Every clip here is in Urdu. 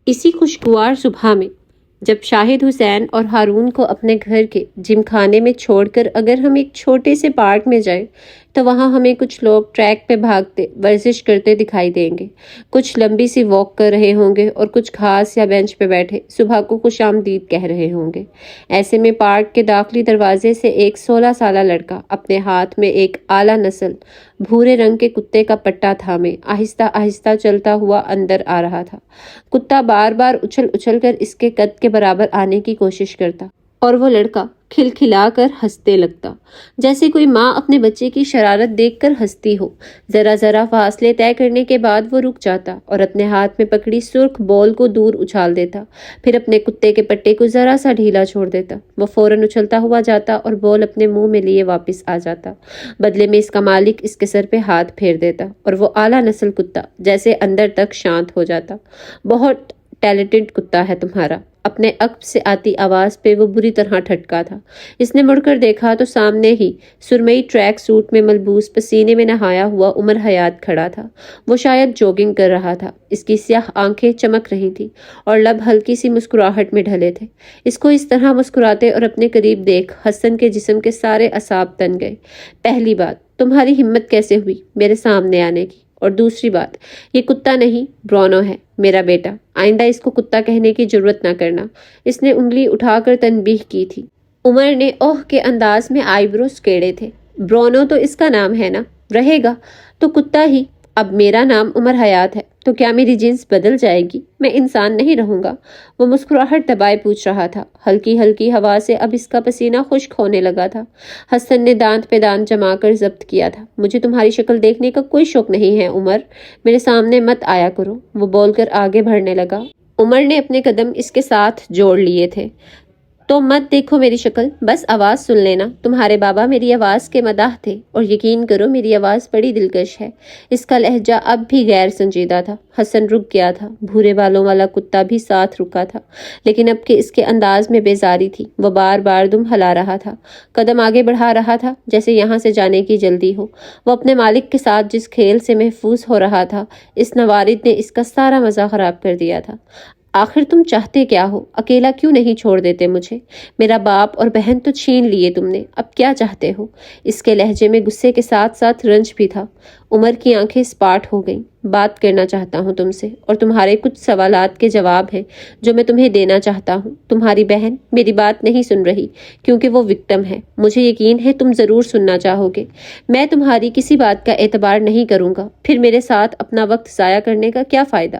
اسی خوشگوار صبح میں جب شاہد حسین اور ہارون کو اپنے گھر کے جم خانے میں چھوڑ کر اگر ہم ایک چھوٹے سے پارک میں جائیں تو وہاں ہمیں کچھ لوگ ٹریک پہ بھاگتے ورزش کرتے دکھائی دیں گے، کچھ لمبی سی واک کر رہے ہوں گے اور کچھ گھاس یا بینچ پہ بیٹھے صبح کو خوش آمدید کہہ رہے ہوں گے۔ ایسے میں پارک کے داخلی دروازے سے ایک 16 سالہ لڑکا اپنے ہاتھ میں ایک اعلیٰ نسل بھورے رنگ کے کتے کا پٹا تھامے آہستہ آہستہ چلتا ہوا اندر آ رہا تھا۔ کتا بار بار اچھل اچھل کر اس کے قد کے برابر آنے کی کوشش کرتا اور وہ لڑکا کھلکھلا کر ہنستے لگتا، جیسے کوئی ماں اپنے بچے کی شرارت دیکھ کر ہنستی ہو۔ ذرا ذرا فاصلے طے کرنے کے بعد وہ رک جاتا اور اپنے ہاتھ میں پکڑی سرخ بال کو دور اچھال دیتا، پھر اپنے کتے کے پٹے کو ذرا سا ڈھیلا چھوڑ دیتا۔ وہ فوراً اچھلتا ہوا جاتا اور بال اپنے منہ میں لیے واپس آ جاتا۔ بدلے میں اس کا مالک اس کے سر پہ ہاتھ پھیر دیتا اور وہ اعلیٰ نسل کتا جیسے اندر تک شانت ہو جاتا۔ بہت ٹیلنٹڈ کتا ہے تمہارا، اپنے عقب سے آتی آواز پہ وہ بری طرح ٹھٹکا تھا۔ اس نے مڑ کر دیکھا تو سامنے ہی سرمئی ٹریک سوٹ میں ملبوس پسینے میں نہایا ہوا عمر حیات کھڑا تھا۔ وہ شاید جوگنگ کر رہا تھا، اس کی سیاہ آنکھیں چمک رہی تھیں اور لب ہلکی سی مسکراہٹ میں ڈھلے تھے۔ اس کو اس طرح مسکراتے اور اپنے قریب دیکھ حسن کے جسم کے سارے اعصاب تن گئے۔ پہلی بات، تمہاری ہمت کیسے ہوئی میرے سامنے آنے کی؟ اور دوسری بات، یہ کتا نہیں برونو ہے، میرا بیٹا، آئندہ اس کو کتا کہنے کی جرت نہ کرنا۔ اس نے انگلی اٹھا کر تنبیہ کی تھی۔ عمر نے اوہ کے انداز میں آئی بروز کیڑے تھے۔ برونو تو اس کا نام ہے نا، رہے گا تو کتا ہی۔ اب میرا نام عمر حیات ہے تو کیا میری جنس بدل جائے گی؟ میں انسان نہیں رہوں گا؟ وہ مسکراہٹ دبائے پوچھ رہا تھا۔ ہلکی ہلکی ہوا سے اب اس کا پسینہ خشک ہونے لگا تھا۔ حسن نے دانت پہ دانت جما کر ضبط کیا تھا۔ مجھے تمہاری شکل دیکھنے کا کوئی شوق نہیں ہے عمر، میرے سامنے مت آیا کرو، وہ بول کر آگے بڑھنے لگا۔ عمر نے اپنے قدم اس کے ساتھ جوڑ لیے تھے۔ تو مت دیکھو میری شکل، بس آواز سن لینا۔ تمہارے بابا میری آواز کے مداح تھے اور یقین کرو میری آواز بڑی دلکش ہے۔ اس کا لہجہ اب بھی غیر سنجیدہ تھا۔ حسن رک گیا تھا، بھورے بالوں والا کتا بھی ساتھ رکا تھا، لیکن اب کہ اس کے انداز میں بیزاری تھی، وہ بار بار دم ہلا رہا تھا، قدم آگے بڑھا رہا تھا جیسے یہاں سے جانے کی جلدی ہو۔ وہ اپنے مالک کے ساتھ جس کھیل سے محفوظ ہو رہا تھا، اس نوارد نے اس کا سارا مزہ خراب کر دیا تھا۔ آخر تم چاہتے کیا ہو؟ اکیلا کیوں نہیں چھوڑ دیتے مجھے؟ میرا باپ اور بہن تو چھین لیے تم نے، اب کیا چاہتے ہو؟ اس کے لہجے میں غصے کے ساتھ ساتھ رنج بھی تھا۔ عمر کی آنکھیں سپاٹ ہو گئیں۔ بات کرنا چاہتا ہوں تم سے، اور تمہارے کچھ سوالات کے جواب ہیں جو میں تمہیں دینا چاہتا ہوں۔ تمہاری بہن میری بات نہیں سن رہی کیونکہ وہ وکٹم ہے۔ مجھے یقین ہے تم ضرور سننا چاہو گے۔ میں تمہاری کسی بات کا اعتبار نہیں کروں گا، پھر میرے ساتھ اپنا وقت ضائع کرنے کا کیا فائدہ؟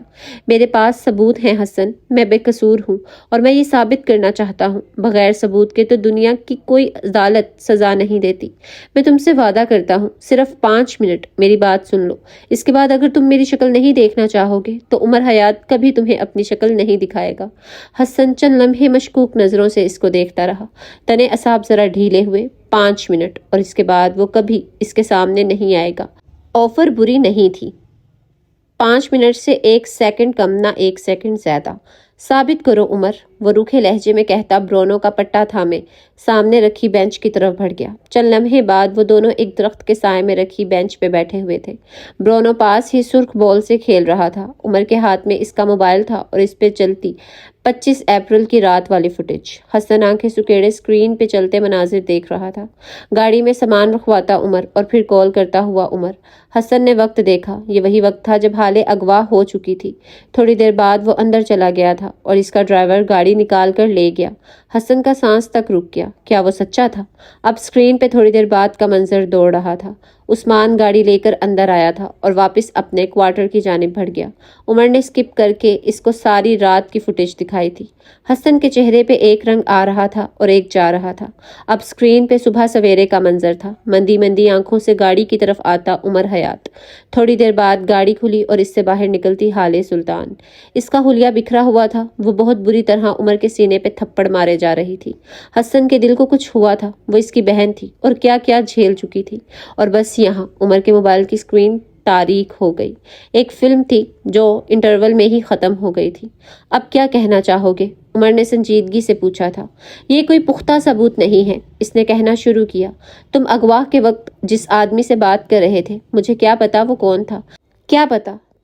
میرے پاس ثبوت ہیں حسن، میں بے قصور ہوں اور میں یہ ثابت کرنا چاہتا ہوں۔ بغیر ثبوت کے تو دنیا کی کوئی عدالت سزا نہیں دیتی۔ میں تم سے وعدہ کرتا ہوں، صرف 5 منٹ میری بات سن لو، اس کے بعد اگر تم میری شکل نہیں دیکھنا چاہو گے تو عمر حیات کبھی تمہیں اپنی شکل نہیں دکھائے گا۔ حسن چند لمحے مشکوک نظروں سے اس کو دیکھتا رہا، تنے اعصاب ذرا ڈھیلے ہوئے۔ 5 منٹ، اور اس کے بعد وہ کبھی اس کے سامنے نہیں آئے گا۔ آفر بری نہیں تھی۔ 5 منٹ سے 1 سیکنڈ کم نہ 1 سیکنڈ زیادہ۔ ثابت کرو عمر، وہ روکھے لہجے میں کہتا برونو کا پٹا تھامے سامنے رکھی بینچ کی طرف بڑھ گیا۔ چند لمحے بعد وہ دونوں ایک درخت کے سائے میں رکھی بینچ پہ بیٹھے ہوئے تھے۔ برونو پاس ہی سرخ بال سے کھیل رہا تھا۔ عمر کے ہاتھ میں اس کا موبائل تھا اور اس پہ چلتی 25 اپریل کی رات والی فوٹیج۔ حسن آنکھیں سکیڑے سکرین پہ چلتے مناظر دیکھ رہا تھا۔ گاڑی میں سامان رکھواتا عمر اور پھر کال کرتا ہوا عمر۔ حسن نے وقت دیکھا، یہ وہی وقت تھا جب حالے اغوا ہو چکی تھی۔ تھوڑی دیر بعد وہ اندر چلا گیا تھا اور اس کا ڈرائیور گاڑی نکال کر لے گیا۔ حسن کا سانس تک رک گیا، کیا وہ سچا تھا؟ اب سکرین پہ تھوڑی دیر بعد کا منظر دوڑ رہا تھا۔ عثمان گاڑی لے کر اندر آیا تھا اور واپس اپنے کوارٹر کی جانب بڑھ گیا۔ عمر نے سکپ کر کے اس کو ساری رات کی فوٹیج دکھائی تھی۔ حسن کے چہرے پہ ایک رنگ آ رہا تھا اور ایک جا رہا تھا۔ اب سکرین پہ صبح سویرے کا منظر تھا۔ مندی مندی آنکھوں سے گاڑی کی طرف آتا عمر حیات۔ تھوڑی دیر بعد گاڑی کھلی اور اس سے باہر نکلتی حالے سلطان۔ اس کا حلیہ بکھرا ہوا تھا، وہ بہت بری طرح عمر کے سینے پہ تھپڑ مارے جا رہی تھی۔ حسن کے دل کو کچھ ہوا تھا، وہ اس کی بہن تھی اور کیا کیا جھیل چکی تھی، اور بس یہاں عمر کے موبائل کی سکرین تاریک ہو گئی۔ ایک فلم تھی جو انٹرول میں ہی ختم ہو گئی تھی۔ اب کیا کہنا چاہو گے؟ عمر نے سنجیدگی سے پوچھا تھا۔ یہ کوئی پختہ ثبوت نہیں ہے، اس نے کہنا شروع کیا۔ تم اغوا کے وقت جس آدمی سے بات کر رہے تھے، مجھے کیا پتا وہ کون تھا؟ کیا پتا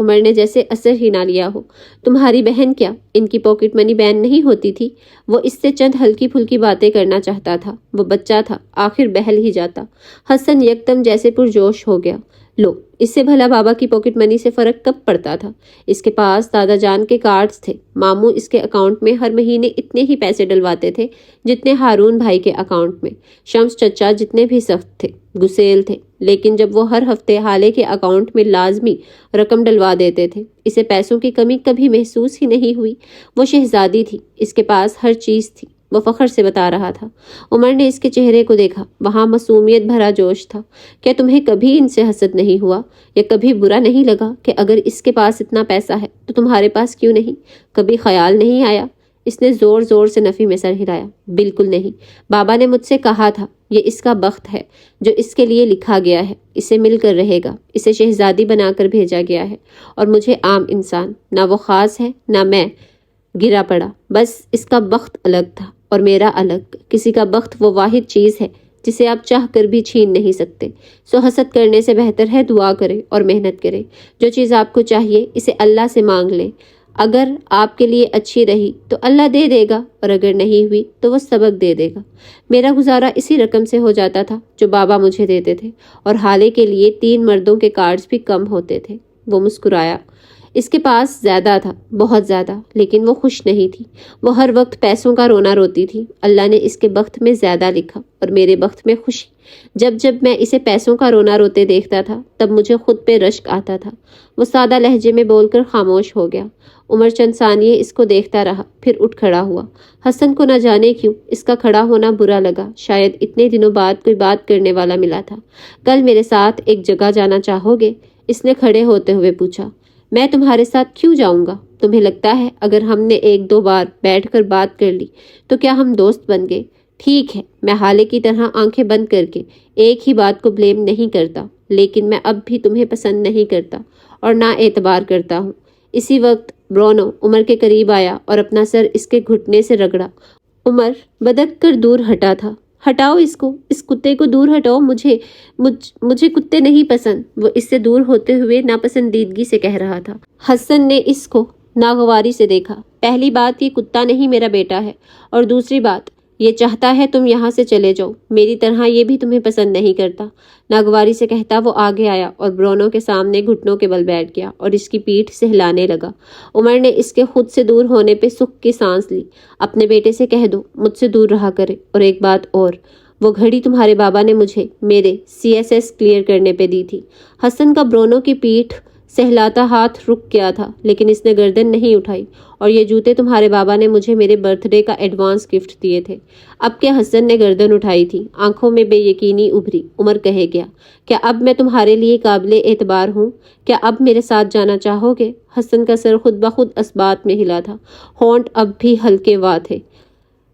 عمر نے جیسے اثر ہی نہ لیا ہو۔ تمہاری بہن کیا، ان کی پاکٹ منی بین نہیں ہوتی تھی؟ وہ اس سے چند ہلکی پھلکی باتیں کرنا چاہتا تھا۔ وہ بچہ تھا، آخر بہل ہی جاتا۔ حسن یکدم جیسے پرجوش ہو گیا۔ لو، اس سے بھلا بابا کی پاکٹ منی سے فرق کب پڑتا تھا؟ اس کے پاس دادا جان کے کارڈز تھے۔ ماموں اس کے اکاؤنٹ میں ہر مہینے اتنے ہی پیسے ڈلواتے تھے جتنے ہارون بھائی کے اکاؤنٹ میں۔ شمس چچا جتنے بھی سخت تھے، گسیل تھے، لیکن جب وہ ہر ہفتے حالے کے اکاؤنٹ میں لازمی رقم ڈلوا دیتے تھے، اسے پیسوں کی کمی کبھی محسوس ہی نہیں ہوئی۔ وہ شہزادی تھی، اس کے پاس ہر چیز تھی، وہ فخر سے بتا رہا تھا۔ عمر نے اس کے چہرے کو دیکھا، وہاں معصومیت بھرا جوش تھا۔ کیا تمہیں کبھی ان سے حسد نہیں ہوا، یا کبھی برا نہیں لگا کہ اگر اس کے پاس اتنا پیسہ ہے تو تمہارے پاس کیوں نہیں؟ کبھی خیال نہیں آیا؟ اس نے زور زور سے نفی میں سر ہلایا۔ بالکل نہیں، بابا نے مجھ سے کہا تھا یہ اس کا بخت ہے جو اس کے لیے لکھا گیا ہے، اسے مل کر رہے گا، اسے شہزادی بنا کر بھیجا گیا ہے، اور مجھے عام انسان، نہ وہ خاص ہے نہ میں، گرا پڑا۔ بس اس کا بخت الگ تھا اور میرا الگ۔ کسی کا بخت وہ واحد چیز ہے جسے آپ چاہ کر بھی چھین نہیں سکتے۔ سو حسد کرنے سے بہتر ہے دعا کریں اور محنت کریں۔ جو چیز آپ کو چاہیے اسے اللہ سے مانگ لیں۔ اگر آپ کے لیے اچھی رہی تو اللہ دے دے گا، اور اگر نہیں ہوئی تو وہ سبق دے دے گا۔ میرا گزارا اسی رقم سے ہو جاتا تھا جو بابا مجھے دیتے تھے، اور حالے کے لیے 3 مردوں کے کارڈز بھی کم ہوتے تھے۔ وہ مسکرایا۔ اس کے پاس زیادہ تھا، بہت زیادہ، لیکن وہ خوش نہیں تھی۔ وہ ہر وقت پیسوں کا رونا روتی تھی۔ اللہ نے اس کے بخت میں زیادہ لکھا اور میرے بخت میں خوشی۔ جب جب میں اسے پیسوں کا رونا روتے دیکھتا تھا تب مجھے خود پہ رشک آتا تھا۔ وہ سادہ لہجے میں بول کر خاموش ہو گیا۔ عمر چند ثانیے اس کو دیکھتا رہا، پھر اٹھ کھڑا ہوا۔ حسن کو نہ جانے کیوں اس کا کھڑا ہونا برا لگا۔ شاید اتنے دنوں بعد کوئی بات کرنے والا ملا تھا۔ کل میرے ساتھ ایک جگہ جانا چاہو گے؟ اس نے کھڑے ہوتے ہوئے پوچھا۔ میں تمہارے ساتھ کیوں جاؤں گا؟ تمہیں لگتا ہے اگر ہم نے 1-2 بار بیٹھ کر بات کر لی تو کیا ہم دوست بن گئے؟ ٹھیک ہے، میں حالے کی طرح آنکھیں بند کر کے ایک ہی بات کو بلیم نہیں کرتا، لیکن میں اب بھی تمہیں پسند نہیں کرتا اور نہ اعتبار کرتا ہوں۔ اسی وقت برونو عمر کے قریب آیا اور اپنا سر اس کے گھٹنے سے رگڑا۔ عمر بدک کر دور ہٹا تھا۔ ہٹاؤ اس کو، اس کتے کو دور ہٹاؤ، مجھے کتے نہیں پسند، وہ اس سے دور ہوتے ہوئے ناپسندیدگی سے کہہ رہا تھا۔ حسن نے اس کو ناگواری سے دیکھا۔ پہلی بات، یہ کتا نہیں میرا بیٹا ہے، اور دوسری بات، یہ چاہتا ہے تم یہاں سے چلے جاؤ، میری طرح یہ بھی تمہیں پسند نہیں کرتا۔ ناگواری سے کہتا وہ آگے آیا اور برونو کے سامنے گھٹنوں کے بل بیٹھ گیا اور اس کی پیٹھ سہلانے لگا۔ عمر نے اس کے خود سے دور ہونے پہ سکھ کی سانس لی۔ اپنے بیٹے سے کہہ دو مجھ سے دور رہا کرے، اور ایک بات اور، وہ گھڑی تمہارے بابا نے مجھے میرے CSS کلیئر کرنے پہ دی تھی۔ حسن کا برونو کی پیٹھ سہلاتا ہاتھ رک گیا تھا، لیکن اس نے گردن نہیں اٹھائی۔ اور یہ جوتے تمہارے بابا نے مجھے میرے برتھ ڈے کا ایڈوانس گفٹ دیے تھے۔ اب کیا حسن نے گردن اٹھائی تھی، آنکھوں میں بے یقینی ابھری۔ عمر کہے گیا، کیا اب میں تمہارے لیے قابل اعتبار ہوں؟ کیا اب میرے ساتھ جانا چاہو گے؟ حسن کا سر خود بخود اسبات میں ہلا تھا، ہونٹ اب بھی ہلکے وا تھے۔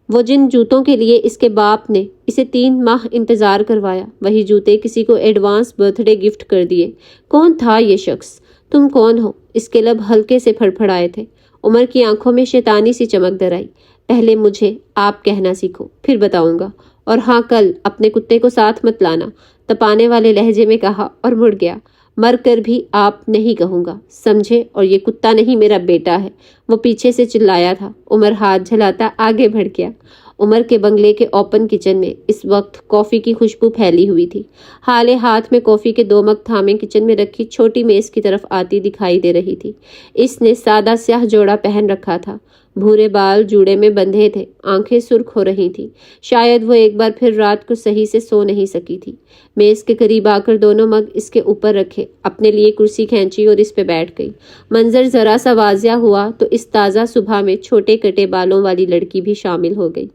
وہ جن جوتوں کے لیے اس کے باپ نے اسے 3 ماہ انتظار کروایا، وہی جوتے کسی کو ایڈوانس برتھ ڈے گفٹ کر دیے۔ کون تھا یہ شخص؟ تم کون ہو؟ اس کے لب ہلکے سے پھڑپھڑائے تھے۔ عمر کی آنکھوں میں شیطانی سی چمک در آئی۔ پہلے مجھے آپ کہنا سیکھو، پھر بتاؤں گا، اور ہاں کل اپنے کتے کو ساتھ مت لانا، تپانے والے لہجے میں کہا اور مڑ گیا۔ مر کر بھی آپ نہیں کہوں گا، سمجھے؟ اور یہ کتا نہیں میرا بیٹا ہے، وہ پیچھے سے چلایا تھا۔ عمر ہاتھ جھلاتا آگے بڑھ گیا۔ عمر کے بنگلے کے اوپن کچن میں اس وقت کافی کی خوشبو پھیلی ہوئی تھی۔ حالے ہاتھ میں کافی کے 2 مگ تھامے کچن میں رکھی چھوٹی میز کی طرف آتی دکھائی دے رہی تھی۔ اس نے سادہ سیاہ جوڑا پہن رکھا تھا، بھورے بال جوڑے میں بندھے تھے، آنکھیں سرخ ہو رہی تھیں۔ شاید وہ ایک بار پھر رات کو صحیح سے سو نہیں سکی تھی۔ میز کے قریب آ کر 2 مگ اس کے اوپر رکھے، اپنے لیے کرسی کھینچی اور اس پہ بیٹھ گئی۔ منظر ذرا سا واضح ہوا تو اس تازہ صبح میں چھوٹے کٹے بالوں والی لڑکی بھی شامل ہو گئی۔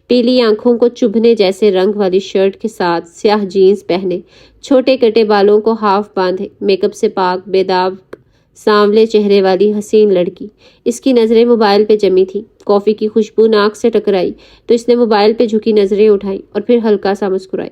پیلی آنکھوں کو چبھنے جیسے رنگ والی شرٹ کے ساتھ سیاہ جینز پہنے، چھوٹے کٹے بالوں کو ہاف باندھے، میک اپ سے پاک بے داغ سانولے چہرے والی حسین لڑکی۔ اس کی نظریں موبائل پہ جمی تھی۔ کافی کی خوشبو ناک سے ٹکرائی تو اس نے موبائل پہ جھکی نظریں اٹھائیں اور پھر ہلکا سا مسکرائی۔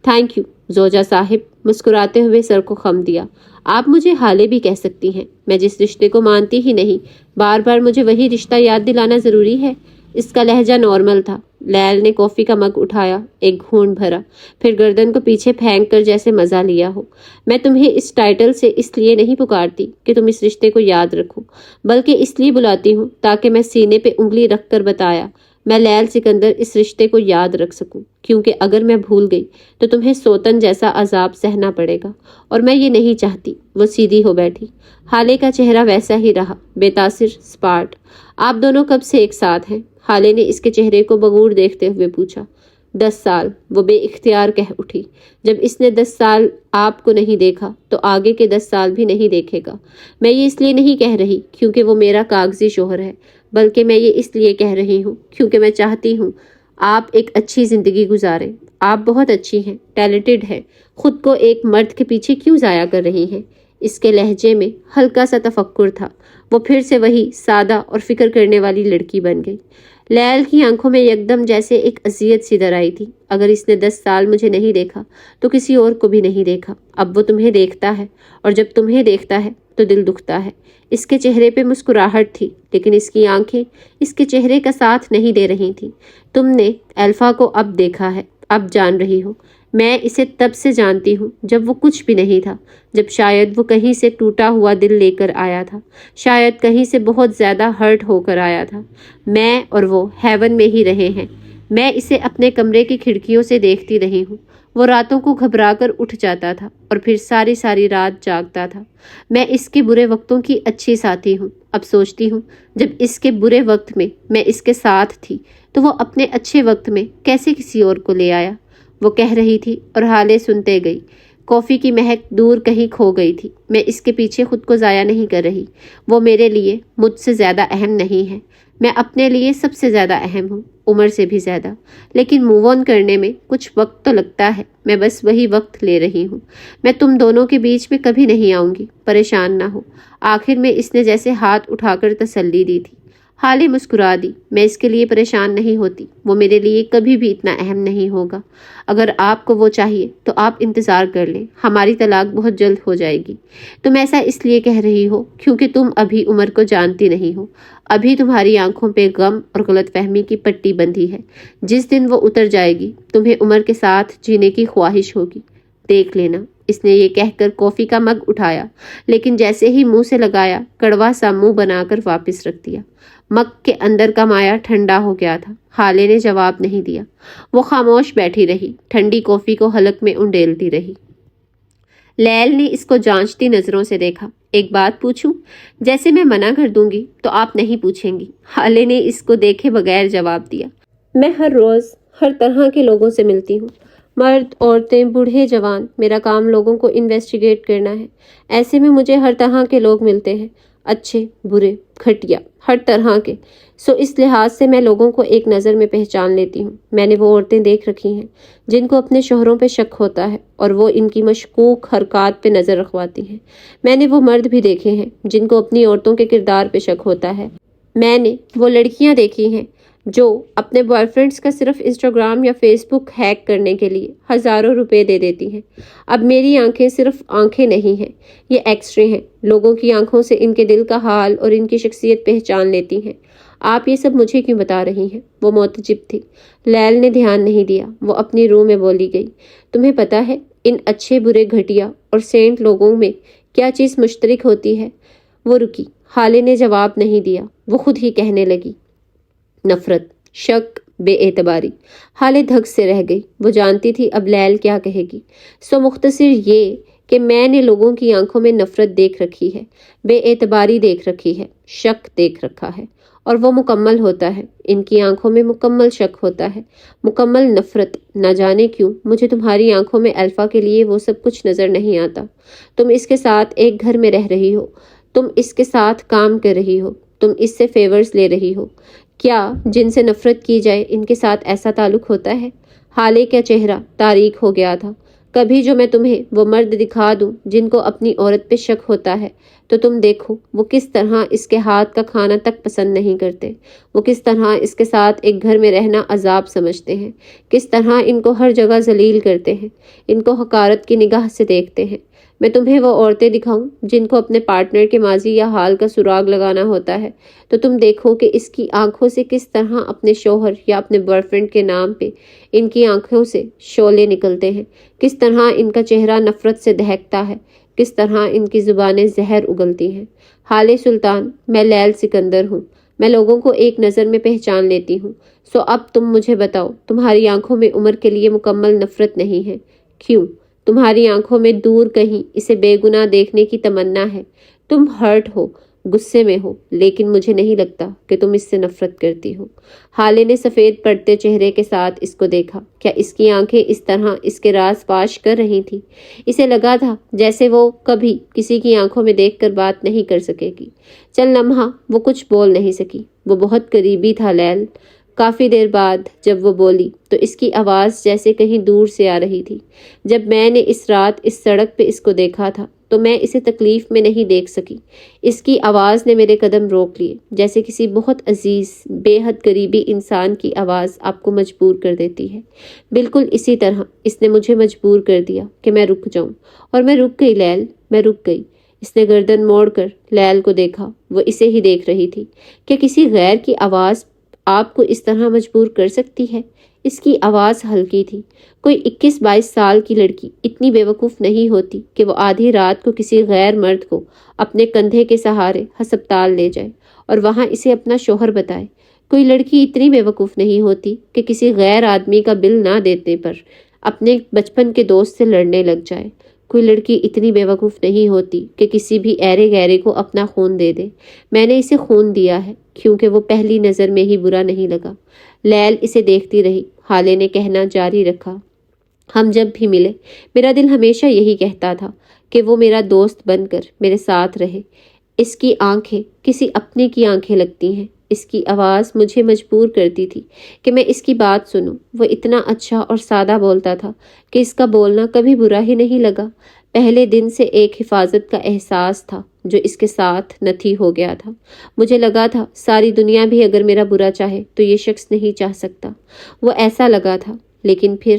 تھینک یو زوجہ صاحب، مسکراتے ہوئے سر کو خم دیا۔ آپ مجھے حالے بھی کہہ سکتی ہیں، میں جس رشتے کو مانتی ہی نہیں، بار بار مجھے وہی رشتہ یاد دلانا ضروری ہے؟ اس کا لہجہ نارمل تھا۔ لیل نے کافی کا مگ اٹھایا، ایک گھونٹ بھرا، پھر گردن کو پیچھے پھینک کر جیسے مزہ لیا ہو۔ میں تمہیں اس ٹائٹل سے اس لیے نہیں پکارتی کہ تم اس رشتے کو یاد رکھو، بلکہ اس لیے بلاتی ہوں تاکہ میں سینے پہ انگلی رکھ کر بتایا میں لیل سکندر اس رشتے کو یاد رکھ سکوں، کیونکہ اگر میں بھول گئی تو تمہیں سوتن جیسا عذاب سہنا پڑے گا، اور میں یہ نہیں چاہتی۔ وہ سیدھی ہو بیٹھی۔ حالے کا چہرہ ویسا ہی رہا، بے تاثر، سپاٹ۔ آپ دونوں کب سے ایک ساتھ ہیں؟ حالے نے اس کے چہرے کو بغور دیکھتے ہوئے پوچھا۔ 10 سال، وہ بے اختیار کہہ اٹھی۔ جب اس نے 10 سال آپ کو نہیں دیکھا تو آگے کے 10 سال بھی نہیں دیکھے گا۔ میں یہ اس لیے نہیں کہہ رہی کیونکہ وہ میرا کاغذی شوہر ہے، بلکہ میں یہ اس لیے کہہ رہی ہوں کیونکہ میں چاہتی ہوں آپ ایک اچھی زندگی گزاریں۔ آپ بہت اچھی ہیں، ٹیلنٹڈ ہیں، خود کو ایک مرد کے پیچھے کیوں ضائع کر رہی ہیں؟ اس کے لہجے میں ہلکا سا تفکر تھا۔ وہ پھر سے وہی سادہ اور فکر کرنے والی لڑکی بن گئی۔ لیل کی آنکھوں میں یکدم جیسے ایک اذیت سی در آئی تھی۔ اگر اس نے 10 سال مجھے نہیں دیکھا تو کسی اور کو بھی نہیں دیکھا۔ اب وہ تمہیں دیکھتا ہے، اور جب تمہیں دیکھتا ہے تو دل دکھتا ہے۔ اس کے چہرے پہ مسکراہٹ تھی، لیکن اس کی آنکھیں اس کے چہرے کا ساتھ نہیں دے رہی تھیں۔ تم نے الفا کو اب دیکھا ہے، اب جان رہی ہو۔ میں اسے تب سے جانتی ہوں جب وہ کچھ بھی نہیں تھا، جب شاید وہ کہیں سے ٹوٹا ہوا دل لے کر آیا تھا، شاید کہیں سے بہت زیادہ ہرٹ ہو کر آیا تھا۔ میں اور وہ ہیون میں ہی رہے ہیں۔ میں اسے اپنے کمرے کی کھڑکیوں سے دیکھتی رہی ہوں۔ وہ راتوں کو گھبرا کر اٹھ جاتا تھا اور پھر ساری ساری رات جاگتا تھا۔ میں اس کے برے وقتوں کی اچھی ساتھی ہوں۔ اب سوچتی ہوں جب اس کے برے وقت میں اس کے ساتھ تھی تو وہ اپنے اچھے وقت میں کیسے کسی اور کو لے آیا؟ وہ کہہ رہی تھی اور حالے سنتے گئی۔ کافی کی مہک دور کہیں کھو گئی تھی۔ میں اس کے پیچھے خود کو ضائع نہیں کر رہی۔ وہ میرے لیے مجھ سے زیادہ اہم نہیں ہے۔ میں اپنے لیے سب سے زیادہ اہم ہوں، عمر سے بھی زیادہ۔ لیکن موو آن کرنے میں کچھ وقت تو لگتا ہے۔ میں بس وہی وقت لے رہی ہوں۔ میں تم دونوں کے بیچ میں کبھی نہیں آؤں گی، پریشان نہ ہو۔ آخر میں اس نے جیسے ہاتھ اٹھا کر تسلی دی تھی۔ حالے مسکرا دی۔ میں اس کے لیے پریشان نہیں ہوتی۔ وہ میرے لیے کبھی بھی اتنا اہم نہیں ہوگا۔ اگر آپ کو وہ چاہیے تو آپ انتظار کر لیں، ہماری طلاق بہت جلد ہو جائے گی۔ تم ایسا اس لیے کہہ رہی ہو کیونکہ تم ابھی عمر کو جانتی نہیں ہو۔ ابھی تمہاری آنکھوں پہ غم اور غلط فہمی کی پٹی بندھی ہے۔ جس دن وہ اتر جائے گی تمہیں عمر کے ساتھ جینے کی خواہش ہوگی۔ دیکھ لینا۔ اس نے یہ کہہ کر کافی کا مگ اٹھایا، لیکن جیسے ہی منہ سے لگایا کڑوا سا منہ بنا کر واپس رکھ دیا۔ مگ کے اندر کا مایا ٹھنڈا ہو گیا تھا۔ حالے نے جواب نہیں دیا۔ وہ خاموش بیٹھی رہی، ٹھنڈی کافی کو حلق میں انڈیلتی رہی۔ لیل نے اس کو جانچتی نظروں سے دیکھا۔ ایک بات پوچھوں؟ جیسے میں منع کر دوں گی تو آپ نہیں پوچھیں گی؟ حالے نے اس کو دیکھے بغیر جواب دیا۔ میں ہر روز ہر طرح کے لوگوں سے ملتی ہوں، مرد، عورتیں، بوڑھے، جوان۔ میرا کام لوگوں کو انویسٹیگیٹ کرنا ہے۔ ایسے میں مجھے ہر طرح کے لوگ ملتے ہیں، اچھے، برے، گھٹیا، ہر طرح کے۔ سو اس لحاظ سے میں لوگوں کو ایک نظر میں پہچان لیتی ہوں۔ میں نے وہ عورتیں دیکھ رکھی ہیں جن کو اپنے شوہروں پہ شک ہوتا ہے اور وہ ان کی مشکوک حرکات پہ نظر رکھواتی ہیں۔ میں نے وہ مرد بھی دیکھے ہیں جن کو اپنی عورتوں کے کردار پہ شک ہوتا ہے۔ میں نے وہ لڑکیاں دیکھی ہیں جو اپنے بوائے فرینڈس کا صرف انسٹاگرام یا فیس بک ہیک کرنے کے لیے ہزاروں روپے دے دیتی ہیں۔ اب میری آنکھیں صرف آنکھیں نہیں ہیں، یہ ایکس رے ہیں۔ لوگوں کی آنکھوں سے ان کے دل کا حال اور ان کی شخصیت پہچان لیتی ہیں۔ آپ یہ سب مجھے کیوں بتا رہی ہیں؟ وہ معتجب تھی۔ لیل نے دھیان نہیں دیا۔ وہ اپنی روح میں بولی گئی۔ تمہیں پتا ہے ان اچھے، برے، گھٹیا اور سینٹ لوگوں میں کیا چیز مشترک ہوتی ہے؟ وہ رکی۔ حالے نے جواب نہیں دیا۔ وہ خود ہی کہنے لگی، نفرت، شک، بے اعتباری۔ حالے دھک سے رہ گئی۔ وہ جانتی تھی اب لیل کیا کہے گی۔ سو مختصر یہ کہ میں نے لوگوں کی آنکھوں میں نفرت دیکھ رکھی ہے، بے اعتباری دیکھ رکھی ہے، شک دیکھ رکھا ہے، اور وہ مکمل ہوتا ہے۔ ان کی آنکھوں میں مکمل شک ہوتا ہے، مکمل نفرت۔ نہ جانے کیوں مجھے تمہاری آنکھوں میں الفا کے لیے وہ سب کچھ نظر نہیں آتا۔ تم اس کے ساتھ ایک گھر میں رہ رہی ہو، تم اس کے ساتھ کام کر رہی ہو، تم اس سے فیورز لے رہی ہو۔ کیا جن سے نفرت کی جائے ان کے ساتھ ایسا تعلق ہوتا ہے؟ حالے کا چہرہ تاریک ہو گیا تھا۔ کبھی جو میں تمہیں وہ مرد دکھا دوں جن کو اپنی عورت پہ شک ہوتا ہے تو تم دیکھو وہ کس طرح اس کے ہاتھ کا کھانا تک پسند نہیں کرتے، وہ کس طرح اس کے ساتھ ایک گھر میں رہنا عذاب سمجھتے ہیں، کس طرح ان کو ہر جگہ ذلیل کرتے ہیں، ان کو حقارت کی نگاہ سے دیکھتے ہیں۔ میں تمہیں وہ عورتیں دکھاؤں جن کو اپنے پارٹنر کے ماضی یا حال کا سراغ لگانا ہوتا ہے، تو تم دیکھو کہ اس کی آنکھوں سے کس طرح اپنے شوہر یا اپنے بوائے فرینڈ کے نام پہ ان کی آنکھوں سے شعلے نکلتے ہیں، کس طرح ان کا چہرہ نفرت سے دہکتا ہے، کس طرح ان کی زبانیں زہر اگلتی ہیں۔ حال سلطان، میں لیل سکندر ہوں، میں لوگوں کو ایک نظر میں پہچان لیتی ہوں۔ سو اب تم مجھے بتاؤ، تمہاری آنکھوں میں عمر کے لیے مکمل نفرت نہیں ہے؟ کیوں؟ تمہاری آنکھوں میں دور کہیں اسے بے گناہ دیکھنے کی تمنا ہے۔ تم ہرٹ ہو، غصے میں ہو، لیکن مجھے نہیں لگتا کہ تم اس سے نفرت کرتی ہو۔ حالے نے سفید پڑتے چہرے کے ساتھ اس کو دیکھا۔ کیا اس کی آنکھیں اس طرح اس کے راز فاش کر رہی تھی؟ اسے لگا تھا جیسے وہ کبھی کسی کی آنکھوں میں دیکھ کر بات نہیں کر سکے گی۔ چند لمحہ وہ کچھ بول نہیں سکی۔ وہ بہت قریبی تھا لیل۔ کافی دیر بعد جب وہ بولی تو اس کی آواز جیسے کہیں دور سے آ رہی تھی۔ جب میں نے اس رات اس سڑک پہ اس کو دیکھا تھا تو میں اسے تکلیف میں نہیں دیکھ سکی۔ اس کی آواز نے میرے قدم روک لیے، جیسے کسی بہت عزیز بے حد قریبی انسان کی آواز آپ کو مجبور کر دیتی ہے۔ بالکل اسی طرح اس نے مجھے مجبور کر دیا کہ میں رک جاؤں، اور میں رک گئی لیل، میں رک گئی۔ اس نے گردن موڑ کر لیل کو دیکھا۔ وہ اسے ہی دیکھ رہی تھی۔ کہ کسی غیر کی آواز آپ کو اس طرح مجبور کر سکتی ہے؟ اس کی آواز ہلکی تھی۔ کوئی 21-22 سال کی لڑکی اتنی بے وقوف نہیں ہوتی کہ وہ آدھی رات کو کسی غیر مرد کو اپنے کندھے کے سہارے ہسپتال لے جائے اور وہاں اسے اپنا شوہر بتائے۔ کوئی لڑکی اتنی بے وقوف نہیں ہوتی کہ کسی غیر آدمی کا بل نہ دینے پر اپنے بچپن کے دوست سے لڑنے لگ جائے۔ کوئی لڑکی اتنی بے وقوف نہیں ہوتی کہ کسی بھی ایرے گہرے کو اپنا خون دے دے۔ میں نے اسے خون دیا ہے کیونکہ وہ پہلی نظر میں ہی برا نہیں لگا۔ لیل اسے دیکھتی رہی۔ حالے نے کہنا جاری رکھا، ہم جب بھی ملے میرا دل ہمیشہ یہی کہتا تھا کہ وہ میرا دوست بن کر میرے ساتھ رہے۔ اس کی آنکھیں کسی اپنے کی آنکھیں لگتی ہیں۔ اس کی آواز مجھے مجبور کرتی تھی کہ میں اس کی بات سنوں۔ وہ اتنا اچھا اور سادہ بولتا تھا کہ اس کا بولنا کبھی برا ہی نہیں لگا۔ پہلے دن سے ایک حفاظت کا احساس تھا جو اس کے ساتھ نتھی ہو گیا تھا۔ مجھے لگا تھا ساری دنیا بھی اگر میرا برا چاہے تو یہ شخص نہیں چاہ سکتا۔ وہ ایسا لگا تھا، لیکن پھر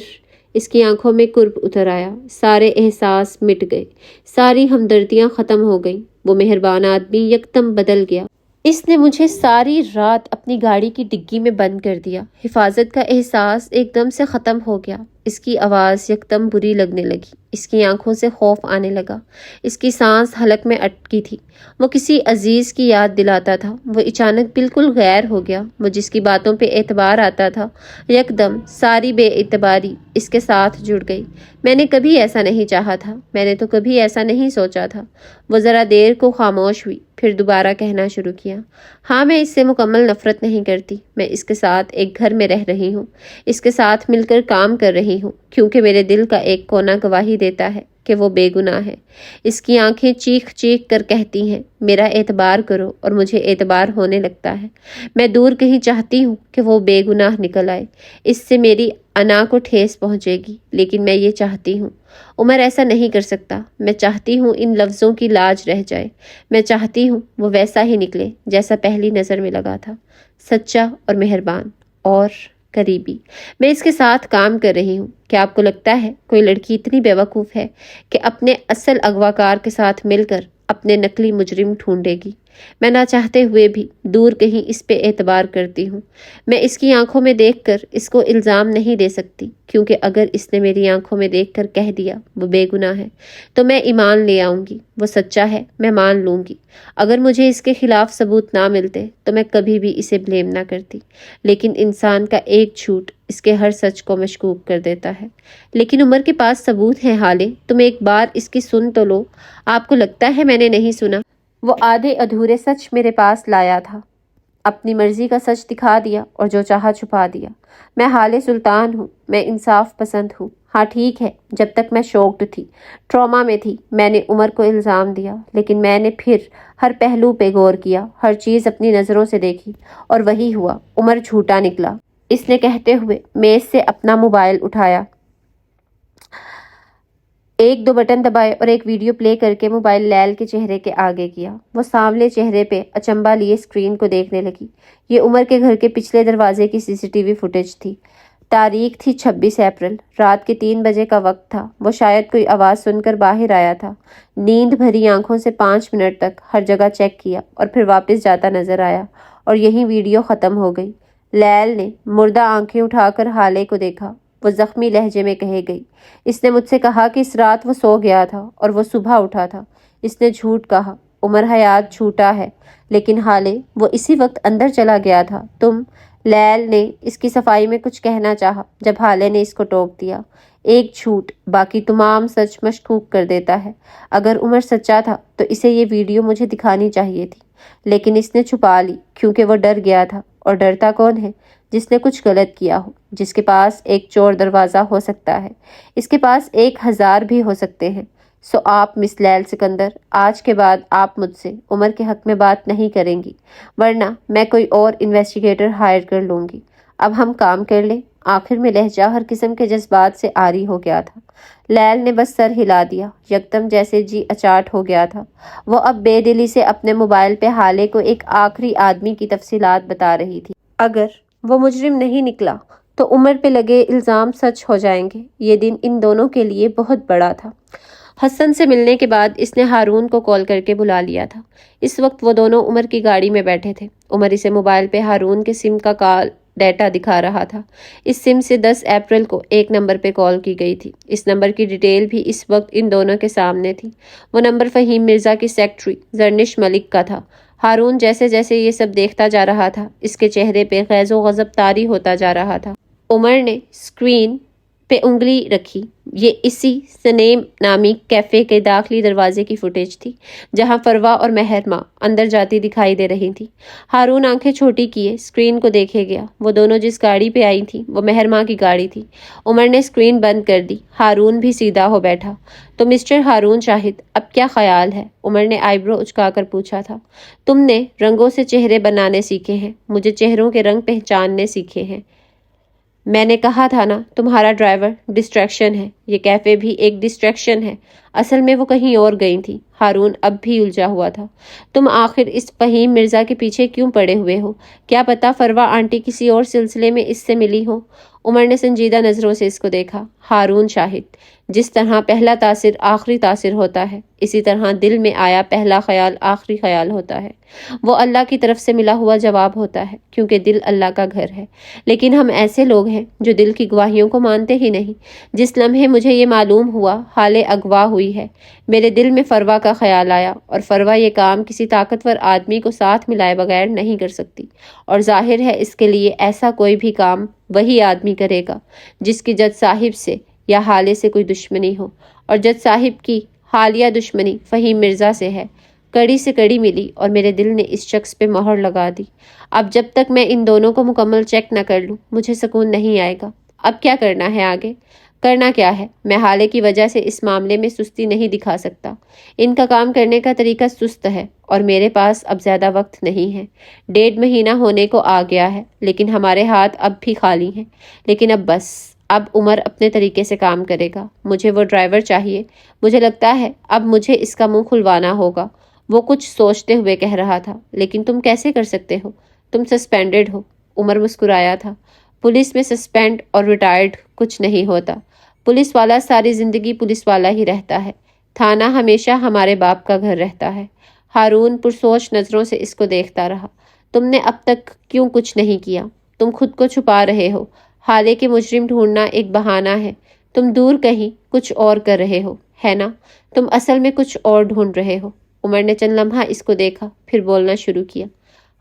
اس کی آنکھوں میں قرب اتر آیا۔ سارے احساس مٹ گئے، ساری ہمدردیاں ختم ہو گئیں۔ وہ مہربان آدمی یکدم بدل گیا۔ اس نے مجھے ساری رات اپنی گاڑی کی ڈگی میں بند کر دیا۔ حفاظت کا احساس ایک دم سے ختم ہو گیا۔ اس کی آواز یکدم بری لگنے لگی۔ اس کی آنکھوں سے خوف آنے لگا۔ اس کی سانس حلق میں اٹکی تھی۔ وہ کسی عزیز کی یاد دلاتا تھا۔ وہ اچانک بالکل غیر ہو گیا۔ وہ جس کی باتوں پہ اعتبار آتا تھا، یکدم ساری بے اعتباری اس کے ساتھ جڑ گئی۔ میں نے کبھی ایسا نہیں چاہا تھا، میں نے تو کبھی ایسا نہیں سوچا تھا۔ وہ ذرا دیر کو خاموش ہوئی، پھر دوبارہ کہنا شروع کیا، ہاں میں اس سے مکمل نفرت نہیں کرتی۔ میں اس کے ساتھ ایک گھر میں رہ رہی ہوں، اس کے ساتھ مل کر کام کر رہی ہوں، کیونکہ میرے دل کا ایک کونا گواہی دیتا ہے کہ وہ بے گناہ ہے۔ اس کی آنکھیں چیخ چیخ کر کہتی ہیں، میرا اعتبار کرو، اور مجھے اعتبار ہونے لگتا ہے۔ میں دور کہیں چاہتی ہوں کہ وہ بے گناہ نکل آئے۔ اس سے میری انا کو ٹھیس پہنچے گی، لیکن میں یہ چاہتی ہوں۔ عمر ایسا نہیں کر سکتا۔ میں چاہتی ہوں ان لفظوں کی لاج رہ جائے۔ میں چاہتی ہوں وہ ویسا ہی نکلے جیسا پہلی نظر میں لگا تھا، سچا اور مہربان اور قریبی۔ میں اس کے ساتھ کام کر رہی ہوں۔ کیا آپ کو لگتا ہے کوئی لڑکی اتنی بے وقوف ہے کہ اپنے اصل اغواکار کے ساتھ مل کر اپنے نقلی مجرم ڈھونڈے گی؟ میں نہ چاہتے ہوئے بھی دور کہیں اس پہ اعتبار کرتی ہوں۔ میں اس کی آنکھوں میں دیکھ کر اس کو الزام نہیں دے سکتی، کیونکہ اگر اس نے میری آنکھوں میں دیکھ کر کہہ دیا وہ بے گناہ ہے تو میں ایمان لے آؤں گی۔ وہ سچا ہے، میں مان لوں گی۔ اگر مجھے اس کے خلاف ثبوت نہ ملتے تو میں کبھی بھی اسے بلیم نہ کرتی، لیکن انسان کا ایک جھوٹ اس کے ہر سچ کو مشکوک کر دیتا ہے۔ لیکن عمر کے پاس ثبوت ہیں حالے، تم ایک بار اس کی سن تو لو۔ آپ کو لگتا ہے میں نے نہیں سنا؟ وہ آدھے ادھورے سچ میرے پاس لایا تھا، اپنی مرضی کا سچ دکھا دیا اور جو چاہا چھپا دیا۔ میں حال سلطان ہوں، میں انصاف پسند ہوں۔ ہاں ٹھیک ہے، جب تک میں شوکڈ تھی، ٹراما میں تھی، میں نے عمر کو الزام دیا، لیکن میں نے پھر ہر پہلو پہ غور کیا، ہر چیز اپنی نظروں سے دیکھی، اور وہی ہوا، عمر جھوٹا نکلا۔ اس نے کہتے ہوئے میز سے اپنا موبائل اٹھایا، ایک دو بٹن دبائے اور ایک ویڈیو پلے کر کے موبائل لیل کے چہرے کے آگے کیا۔ وہ سانولے چہرے پہ اچنبھا لیے اسکرین کو دیکھنے لگی۔ یہ عمر کے گھر کے پچھلے دروازے کی CCTV فوٹیج تھی۔ تاریخ تھی 26 اپریل، رات کے 3 بجے کا وقت تھا۔ وہ شاید کوئی آواز سن کر باہر آیا تھا۔ نیند بھری آنکھوں سے 5 منٹ تک ہر جگہ چیک کیا اور پھر واپس جاتا نظر آیا اور یہیں ویڈیو ختم ہو گئی۔ لیل نے مردہ آنکھیں اٹھا کر حالے کو دیکھا۔ وہ زخمی لہجے میں کہے گئی، اس نے مجھ سے کہا کہ اس رات وہ سو گیا تھا اور وہ صبح اٹھا تھا۔ اس نے جھوٹ کہا۔ عمر حیات جھوٹا ہے، لیکن حالے وہ اسی وقت اندر چلا گیا تھا۔ لیل نے اس کی صفائی میں کچھ کہنا چاہا جب حالے نے اس کو ٹوک دیا۔ ایک جھوٹ باقی تمام سچ مشکوک کر دیتا ہے۔ اگر عمر سچا تھا تو اسے یہ ویڈیو مجھے دکھانی چاہیے تھی، لیکن اس نے چھپا لی کیونکہ وہ ڈر گیا تھا۔ اور ڈرتا کون ہے؟ جس نے کچھ غلط کیا ہو، جس کے پاس ایک چور دروازہ ہو سکتا ہے، اس کے پاس 1000 بھی ہو سکتے ہیں۔ سو آپ مس لیل سکندر، آج کے بعد آپ مجھ سے عمر کے حق میں بات نہیں کریں گی، ورنہ میں کوئی اور انویسٹیگیٹر ہائر کر لوں گی۔ اب ہم کام کر لیں۔ آخر میں لہجہ ہر قسم کے جذبات سے عاری ہو گیا تھا۔ لیل نے بس سر ہلا دیا، یکدم جیسے جی اچاٹ ہو گیا تھا۔ وہ اب بے دلی سے اپنے موبائل پہ حالے کو ایک آخری آدمی کی تفصیلات بتا رہی تھی۔ اگر وہ مجرم نہیں نکلا تو عمر پہ لگے الزام سچ ہو جائیں گے۔ یہ دن ان دونوں کے لیے بہت بڑا تھا۔ حسن سے ملنے کے بعد اس نے ہارون کو کال کر کے بلا لیا تھا۔ اس وقت وہ دونوں عمر کی گاڑی میں بیٹھے تھے۔ عمر اسے موبائل پہ ہارون کے سم کا کال ڈیٹا دکھا رہا تھا۔ اس سم سے 10 اپریل کو ایک نمبر پہ کال کی گئی تھی۔ اس نمبر کی ڈیٹیل بھی اس وقت ان دونوں کے سامنے تھی۔ وہ نمبر فہیم مرزا کی سیکٹری زرنش ملک کا تھا۔ ہارون جیسے جیسے یہ سب دیکھتا جا رہا تھا، اس کے چہرے پہ غیظ و غضب طاری ہوتا جا رہا تھا۔ عمر نے اسکرین پہ انگلی رکھی۔ یہ اسی سنیم نامی کیفے کے داخلی دروازے کی فوٹیج تھی، جہاں فروا اور مہرما اندر جاتی دکھائی دے رہی تھی۔ ہارون آنکھیں چھوٹی کیے اسکرین کو دیکھے گیا۔ وہ دونوں جس گاڑی پہ آئی تھی وہ مہرما کی گاڑی تھی۔ عمر نے اسکرین بند کر دی۔ ہارون بھی سیدھا ہو بیٹھا۔ تو مسٹر ہارون شاہد، اب کیا خیال ہے؟ عمر نے آئی برو اچکا کر پوچھا تھا۔ تم نے رنگوں سے چہرے بنانے سیکھے ہیں، مجھے چہروں کے رنگ پہچاننے سیکھے ہیں۔ میں نے کہا تھا نا، تمہارا ڈرائیور ڈسٹریکشن ہے۔ یہ کیفے بھی ایک ڈسٹریکشن ہے۔ اصل میں وہ کہیں اور گئی تھی۔ ہارون اب بھی الجھا ہوا تھا۔ تم آخر اس فہیم مرزا کے پیچھے کیوں پڑے ہوئے ہو؟ کیا پتا فروا آنٹی کسی اور سلسلے میں اس سے ملی ہو؟ عمر نے سنجیدہ نظروں سے اس کو دیکھا۔ ہارون شاہد، جس طرح پہلا تاثر آخری تاثر ہوتا ہے، اسی طرح دل میں آیا پہلا خیال آخری خیال ہوتا ہے۔ وہ اللہ کی طرف سے ملا ہوا جواب ہوتا ہے، کیونکہ دل اللہ کا گھر ہے۔ لیکن ہم ایسے لوگ ہیں جو دل کی گواہیوں کو مانتے ہی نہیں۔ جس لمحے مجھے یہ معلوم ہوا حالے اغوا ہوئی ہے، میرے دل میں فروا کا خیال آیا، اور فروا یہ کام کسی طاقتور آدمی کو ساتھ ملائے بغیر نہیں کر سکتی، اور ظاہر ہے اس کے لیے ایسا کوئی بھی کام وہی آدمی کرے گا جس کی جج صاحب سے یا حالے سے کوئی دشمنی ہو، اور جج صاحب کی حالیہ دشمنی فہیم مرزا سے ہے۔ کڑی سے کڑی ملی اور میرے دل نے اس شخص پہ مہر لگا دی۔ اب جب تک میں ان دونوں کو مکمل چیک نہ کر لوں مجھے سکون نہیں آئے گا۔ اب کیا کرنا ہے آگے؟ کرنا کیا ہے؟ میں حالے کی وجہ سے اس معاملے میں سستی نہیں دکھا سکتا۔ ان کا کام کرنے کا طریقہ سست ہے اور میرے پاس اب زیادہ وقت نہیں ہے۔ 1.5 مہینہ ہونے کو آ گیا ہے، لیکن ہمارے ہاتھ اب بھی خالی ہیں۔ لیکن اب بس، اب عمر اپنے طریقے سے کام کرے گا۔ مجھے وہ ڈرائیور چاہیے۔ مجھے لگتا ہے اب مجھے اس کا منہ کھلوانا ہوگا۔ وہ کچھ سوچتے ہوئے کہہ رہا تھا۔ لیکن تم کیسے کر سکتے ہو؟ تم سسپینڈڈ ہو۔ عمر مسکرایا تھا۔ پولیس میں سسپینڈ اور ریٹائرڈ کچھ نہیں ہوتا۔ پولیس والا ساری زندگی پولیس والا ہی رہتا ہے۔ تھانہ ہمیشہ ہمارے باپ کا گھر رہتا ہے۔ ہارون پرسوچ نظروں سے اس کو دیکھتا رہا۔ تم نے اب تک کیوں کچھ نہیں کیا؟ تم خود کو چھپا رہے ہو۔ حالے کے مجرم ڈھونڈنا ایک بہانہ ہے۔ تم دور کہیں کچھ اور کر رہے ہو، ہے نا؟ تم اصل میں کچھ اور ڈھونڈ رہے ہو۔ عمر نے چند لمحہ اس کو دیکھا، پھر بولنا شروع کیا۔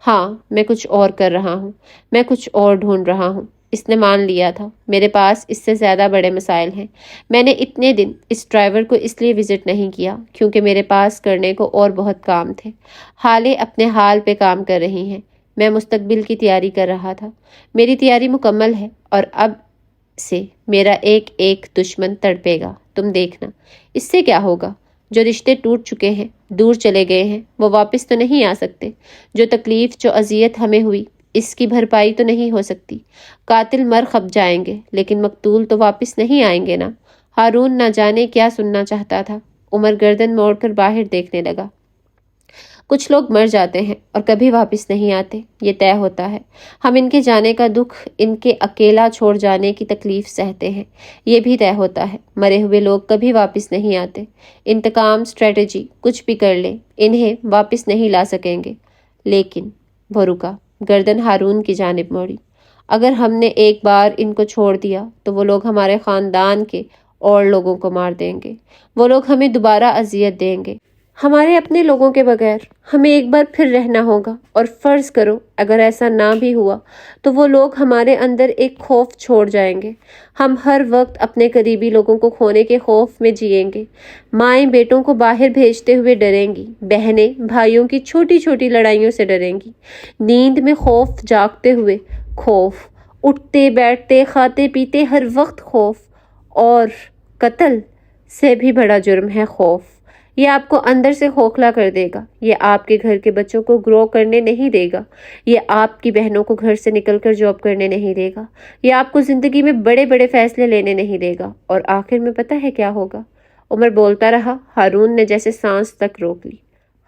ہاں، میں کچھ اور کر رہا ہوں۔ میں کچھ اور ڈھونڈ رہا ہوں۔ اس نے مان لیا تھا۔ میرے پاس اس سے زیادہ بڑے مسائل ہیں۔ میں نے اتنے دن اس ڈرائیور کو اس لیے وزٹ نہیں کیا کیونکہ میرے پاس کرنے کو اور بہت کام تھے۔ حالے اپنے حال پہ کام کر رہی ہیں، میں مستقبل کی تیاری کر رہا تھا۔ میری تیاری مکمل ہے اور اب سے میرا ایک ایک دشمن تڑپے گا، تم دیکھنا۔ اس سے کیا ہوگا؟ جو رشتے ٹوٹ چکے ہیں، دور چلے گئے ہیں، وہ واپس تو نہیں آ سکتے۔ جو تکلیف، جو اذیت ہمیں ہوئی، اس کی بھرپائی تو نہیں ہو سکتی۔ قاتل مر خپ جائیں گے لیکن مقتول تو واپس نہیں آئیں گے نا۔ ہارون نہ جانے کیا سننا چاہتا تھا۔ عمر گردن موڑ کر باہر دیکھنے لگا۔ کچھ لوگ مر جاتے ہیں اور کبھی واپس نہیں آتے، یہ طے ہوتا ہے۔ ہم ان کے جانے کا دکھ، ان کے اکیلا چھوڑ جانے کی تکلیف سہتے ہیں، یہ بھی طے ہوتا ہے۔ مرے ہوئے لوگ کبھی واپس نہیں آتے۔ انتقام، اسٹریٹجی، کچھ بھی کر لیں، انہیں واپس نہیں لا سکیں گے۔ لیکن وہ رکا، گردن ہارون کی جانب موڑی۔ اگر ہم نے ایک بار ان کو چھوڑ دیا تو وہ لوگ ہمارے خاندان کے اور لوگوں کو مار دیں گے، وہ لوگ ہمیں دوبارہ اذیت دیں گے۔ ہمارے اپنے لوگوں کے بغیر ہمیں ایک بار پھر رہنا ہوگا، اور فرض کرو اگر ایسا نہ بھی ہوا تو وہ لوگ ہمارے اندر ایک خوف چھوڑ جائیں گے۔ ہم ہر وقت اپنے قریبی لوگوں کو کھونے کے خوف میں جئیں گے۔ مائیں بیٹوں کو باہر بھیجتے ہوئے ڈریں گی، بہنیں بھائیوں کی چھوٹی چھوٹی لڑائیوں سے ڈریں گی۔ نیند میں خوف، جاگتے ہوئے خوف، اٹھتے بیٹھتے کھاتے پیتے ہر وقت خوف، اور قتل سے بھی بڑا جرم ہے خوف۔ یہ آپ کو اندر سے کھوکھلا کر دے گا، یہ آپ کے گھر کے بچوں کو گرو کرنے نہیں دے گا، یہ آپ کی بہنوں کو گھر سے نکل کر جاب کرنے نہیں دے گا، یہ آپ کو زندگی میں بڑے بڑے فیصلے لینے نہیں دے گا، اور آخر میں پتہ ہے کیا ہوگا؟ عمر بولتا رہا، ہارون نے جیسے سانس تک روک لی۔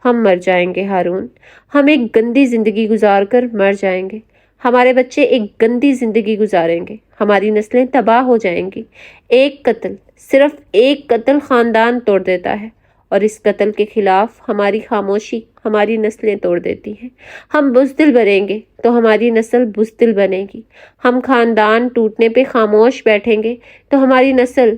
ہم مر جائیں گے ہارون، ہم ایک گندی زندگی گزار کر مر جائیں گے، ہمارے بچے ایک گندی زندگی گزاریں گے، ہماری نسلیں تباہ ہو جائیں گی۔ ایک قتل، صرف ایک قتل خاندان توڑ دیتا ہے، اور اس قتل کے خلاف ہماری خاموشی ہماری نسلیں توڑ دیتی ہیں۔ ہم بزدل بنیں گے تو ہماری نسل بزدل بنے گی، ہم خاندان ٹوٹنے پہ خاموش بیٹھیں گے تو ہماری نسل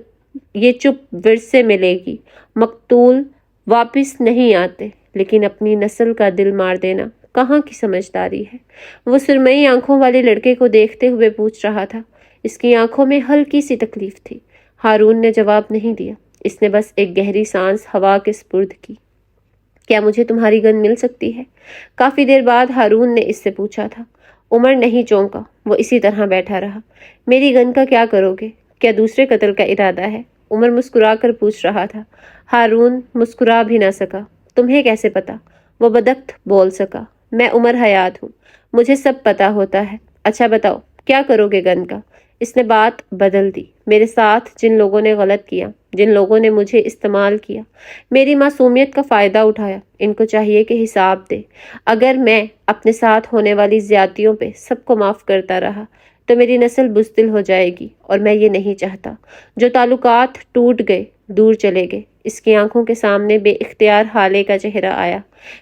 یہ چپ ورثے ملے گی۔ مقتول واپس نہیں آتے، لیکن اپنی نسل کا دل مار دینا کہاں کی سمجھداری ہے؟ وہ سرمئی آنکھوں والے لڑکے کو دیکھتے ہوئے پوچھ رہا تھا۔ اس کی آنکھوں میں ہلکی سی تکلیف تھی۔ ہارون نے جواب نہیں دیا، اس نے بس ایک گہری سانس ہوا کے سپرد کی۔ کیا مجھے تمہاری گن مل سکتی ہے؟ کافی دیر بعد ہارون نے اس سے پوچھا تھا۔ عمر نہیں چونکا، وہ اسی طرح بیٹھا رہا۔ میری گن کا کیا کرو گے؟ کیا دوسرے قتل کا ارادہ ہے؟ عمر مسکرا کر پوچھ رہا تھا۔ ہارون مسکرا بھی نہ سکا۔ تمہیں کیسے پتا؟ وہ بدبخت بول سکا۔ میں عمر حیات ہوں، مجھے سب پتا ہوتا ہے۔ اچھا بتاؤ، کیا کرو گے گن کا؟ اس نے بات بدل دی۔ میرے ساتھ جن لوگوں نے غلط کیا، جن لوگوں نے مجھے استعمال کیا، میری معصومیت کا فائدہ اٹھایا، ان کو چاہیے کہ حساب دے۔ اگر میں اپنے ساتھ ہونے والی زیادتیوں پہ سب کو معاف کرتا رہا تو میری نسل بزدل ہو جائے گی، اور میں یہ نہیں چاہتا۔ جو تعلقات ٹوٹ گئے، دور چلے گئے۔ اس کی آنکھوں کے سامنے بے اختیار حالے کا چہرہ آیا۔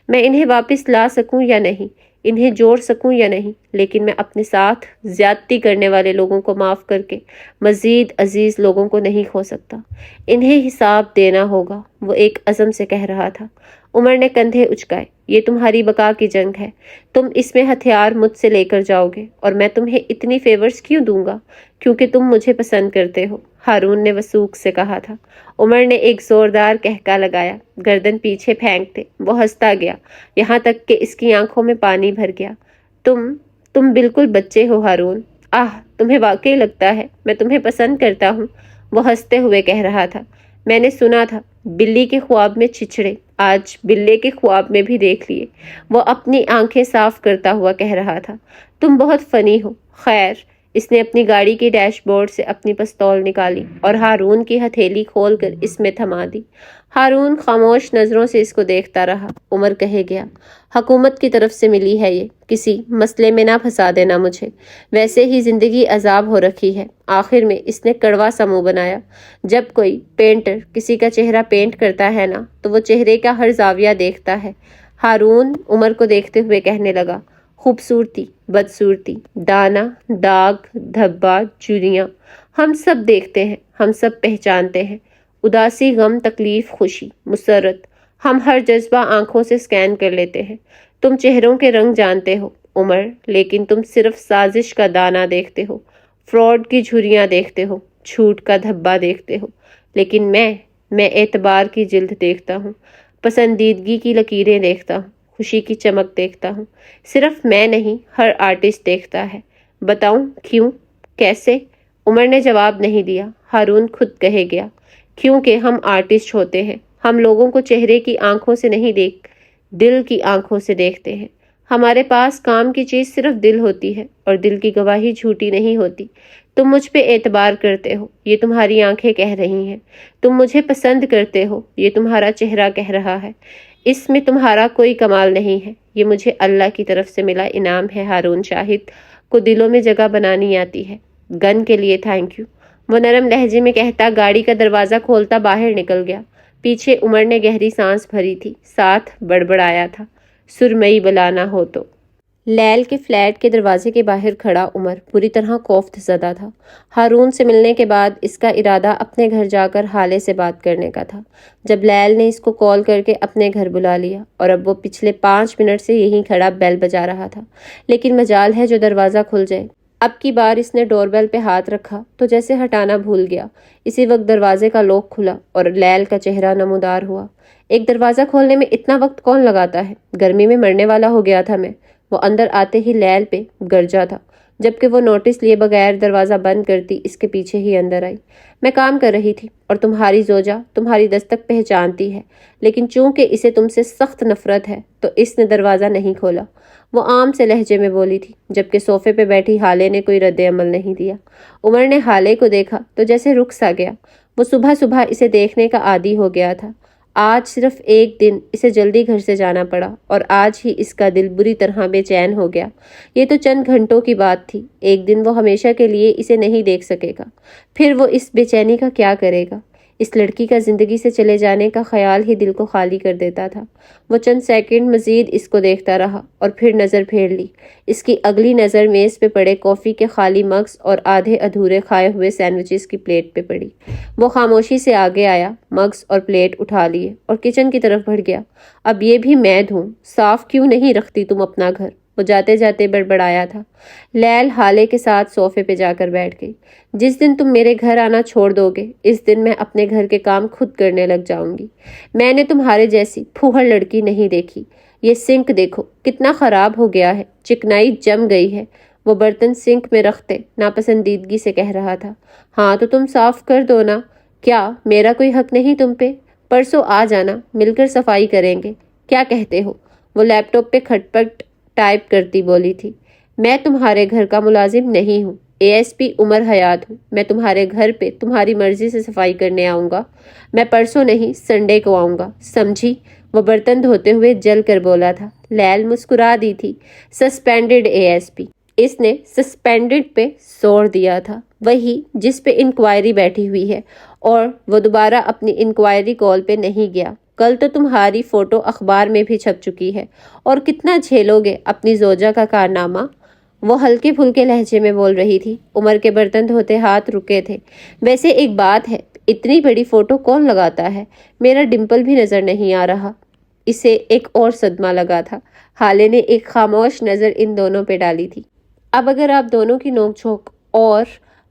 میں انہیں واپس لا سکوں یا نہیں، انہیں جوڑ سکوں یا نہیں، لیکن میں اپنے ساتھ زیادتی کرنے والے لوگوں کو معاف کر کے مزید عزیز لوگوں کو نہیں کھو سکتا۔ انہیں حساب دینا ہوگا، وہ ایک عزم سے کہہ رہا تھا۔ عمر نے کندھے اچکائے۔ یہ تمہاری بقا کی جنگ ہے، تم اس میں ہتھیار مجھ سے لے کر جاؤ گے، اور میں تمہیں اتنی فیورز کیوں دوں گا؟ کیونکہ تم مجھے پسند کرتے ہو، ہارون نے وثوق سے کہا تھا۔ عمر نے ایک زوردار کہکا لگایا، گردن پیچھے پھینکتے وہ ہنستا گیا، یہاں تک کہ اس کی آنکھوں میں پانی بھر گیا۔ تم بالکل بچے ہو ہارون۔ تمہیں واقعی لگتا ہے میں تمہیں پسند کرتا ہوں؟ وہ ہنستے ہوئے کہہ رہا تھا۔ میں نے سنا تھا بلی کے خواب میں چھچڑے، آج بلے کے خواب میں بھی دیکھ لیے، وہ اپنی آنکھیں صاف کرتا ہوا کہہ رہا تھا۔ تم بہت فنی ہو۔ خیر، اس نے اپنی گاڑی کی ڈیش بورڈ سے اپنی پستول نکالی اور ہارون کی ہتھیلی کھول کر اس میں تھما دی۔ ہارون خاموش نظروں سے اس کو دیکھتا رہا۔ عمر کہے گیا، حکومت کی طرف سے ملی ہے یہ، کسی مسئلے میں نہ پھنسا دینا مجھے، ویسے ہی زندگی عذاب ہو رکھی ہے۔ آخر میں اس نے کڑوا سا منہ بنایا۔ جب کوئی پینٹر کسی کا چہرہ پینٹ کرتا ہے نا، تو وہ چہرے کا ہر زاویہ دیکھتا ہے۔ ہارون عمر کو دیکھتے ہوئے کہنے لگا، خوبصورتی، بدصورتی، دانا، داغ، دھبا، جھریاں، ہم سب دیکھتے ہیں، ہم سب پہچانتے ہیں۔ اداسی، غم، تکلیف، خوشی، مسرت، ہم ہر جذبہ آنکھوں سے سکین کر لیتے ہیں۔ تم چہروں کے رنگ جانتے ہو عمر، لیکن تم صرف سازش کا دانہ دیکھتے ہو، فراڈ کی جھریاں دیکھتے ہو، جھوٹ کا دھبا دیکھتے ہو۔ لیکن میں اعتبار کی جلد دیکھتا ہوں، پسندیدگی کی لکیریں دیکھتا ہوں، خوشی کی چمک دیکھتا ہوں۔ صرف میں نہیں، ہر آرٹسٹ دیکھتا ہے۔ بتاؤں کیوں؟ کیسے؟ عمر نے جواب نہیں دیا۔ ہارون خود کہے گیا، کیونکہ ہم آرٹسٹ ہوتے ہیں، ہم لوگوں کو چہرے کی آنکھوں سے نہیں دل کی آنکھوں سے دیکھتے ہیں۔ ہمارے پاس کام کی چیز صرف دل ہوتی ہے اور دل کی گواہی جھوٹی نہیں ہوتی۔ تم مجھ پہ اعتبار کرتے ہو، یہ تمہاری آنکھیں کہہ رہی ہیں۔ تم مجھے پسند کرتے ہو، یہ تمہارا چہرہ کہہ رہا ہے۔ اس میں تمہارا کوئی کمال نہیں ہے، یہ مجھے اللہ کی طرف سے ملا انعام ہے۔ ہارون شاہد کو دلوں میں جگہ بنانی آتی ہے۔ گن کے لیے تھینک یو، وہ نرم لہجے میں کہتا گاڑی کا دروازہ کھولتا باہر نکل گیا۔ پیچھے عمر نے گہری سانس بھری تھی، ساتھ بڑبڑایا تھا، سرمئی بلانا ہو تو۔ لیل کے فلیٹ کے دروازے کے باہر کھڑا عمر پوری طرح خوف زدہ تھا۔ ہارون سے ملنے کے بعد اس کا ارادہ اپنے گھر جا کر حالے سے بات کرنے کا تھا۔ جب لیل نے اس کو کال کر کے اپنے گھر بلا لیا اور اب وہ پچھلے 5 منٹ سے یہیں کھڑا بیل بجا رہا تھا، لیکن مجال ہے جو دروازہ کھل جائے۔ اب کی بار اس نے ڈور بیل پہ ہاتھ رکھا تو جیسے ہٹانا بھول گیا۔ اسی وقت دروازے کا لوک کھلا اور لیل کا چہرہ نمودار ہوا۔ ایک دروازہ کھولنے میں اتنا وقت کون لگاتا ہے؟ گرمی میں مرنے والا ہو گیا تھا میں۔ وہ اندر آتے ہی لیل پہ گرجا تھا، جبکہ وہ نوٹس لیے بغیر دروازہ بند کرتی اس کے پیچھے ہی اندر آئی۔ میں کام کر رہی تھی اور تمہاری زوجہ تمہاری دستک پہچانتی ہے، لیکن چونکہ اسے تم سے سخت نفرت ہے تو اس نے دروازہ نہیں کھولا۔ وہ عام سے لہجے میں بولی تھی، جبکہ صوفے پہ بیٹھی حالے نے کوئی رد عمل نہیں دیا۔ عمر نے حالے کو دیکھا تو جیسے رک سا گیا۔ وہ صبح صبح اسے دیکھنے کا عادی ہو گیا تھا۔ آج صرف ایک دن اسے جلدی گھر سے جانا پڑا اور آج ہی اس کا دل بری طرح بے چین ہو گیا۔ یہ تو چند گھنٹوں کی بات تھی، ایک دن وہ ہمیشہ کے لیے اسے نہیں دیکھ سکے گا۔ پھر وہ اس بے چینی کا کیا کرے گا؟ اس لڑکی کا زندگی سے چلے جانے کا خیال ہی دل کو خالی کر دیتا تھا۔ وہ چند سیکنڈ مزید اس کو دیکھتا رہا اور پھر نظر پھیر لی۔ اس کی اگلی نظر میز پہ پڑے کافی کے خالی مگز اور آدھے ادھورے کھائے ہوئے سینڈوچز کی پلیٹ پہ پڑی۔ وہ خاموشی سے آگے آیا، مگز اور پلیٹ اٹھا لیے اور کچن کی طرف بڑھ گیا۔ اب یہ بھی میں دھوں، صاف کیوں نہیں رکھتی تم اپنا گھر؟ وہ جاتے جاتے بڑبڑایا تھا۔ لیل حالے کے ساتھ صوفے پہ جا کر بیٹھ گئی۔ جس دن تم میرے گھر آنا چھوڑ دو گے، اس دن میں اپنے گھر کے کام خود کرنے لگ جاؤں گی۔ میں نے تمہارے جیسی پھوہڑ لڑکی نہیں دیکھی۔ یہ سنک دیکھو کتنا خراب ہو گیا ہے، چکنائی جم گئی ہے۔ وہ برتن سنک میں رکھتے ناپسندیدگی سے کہہ رہا تھا۔ ہاں تو تم صاف کر دو نا، کیا میرا کوئی حق نہیں تم پہ؟ پرسوں آ جانا، مل کر صفائی کریں گے۔ کیا کہتے ہو؟ وہ لیپ ٹاپ پہ کھٹ پٹ ٹائپ کرتی بولی تھی۔ میں تمہارے گھر کا ملازم نہیں ہوں، ASP عمر حیات ہوں۔ میں تمہارے گھر پہ تمہاری مرضی سے صفائی کرنے آؤں گا۔ میں پرسوں نہیں، سنڈے کو آؤں گا، سمجھی؟ وہ برتن دھوتے ہوئے جل کر بولا تھا۔ لیل مسکرا دی تھی۔ Suspended ASP۔ اس نے سسپینڈڈ پہ زور دیا تھا، وہی جس پہ انکوائری بیٹھی ہوئی ہے، اور وہ دوبارہ اپنی انکوائری کال پہ نہیں گیا۔ کل تو تمہاری فوٹو اخبار میں بھی چھپ چکی ہے، اور کتنا جھیلو گے اپنی زوجہ کا کارنامہ؟ وہ ہلکے پھلکے لہجے میں بول رہی تھی۔ عمر کے برتن دھوتے ہاتھ رکے تھے۔ ویسے ایک بات ہے، اتنی بڑی فوٹو کون لگاتا ہے؟ میرا ڈمپل بھی نظر نہیں آ رہا۔ اسے ایک اور صدمہ لگا تھا۔ حالے نے ایک خاموش نظر ان دونوں پہ ڈالی تھی۔ اب اگر آپ دونوں کی نوک جھونک اور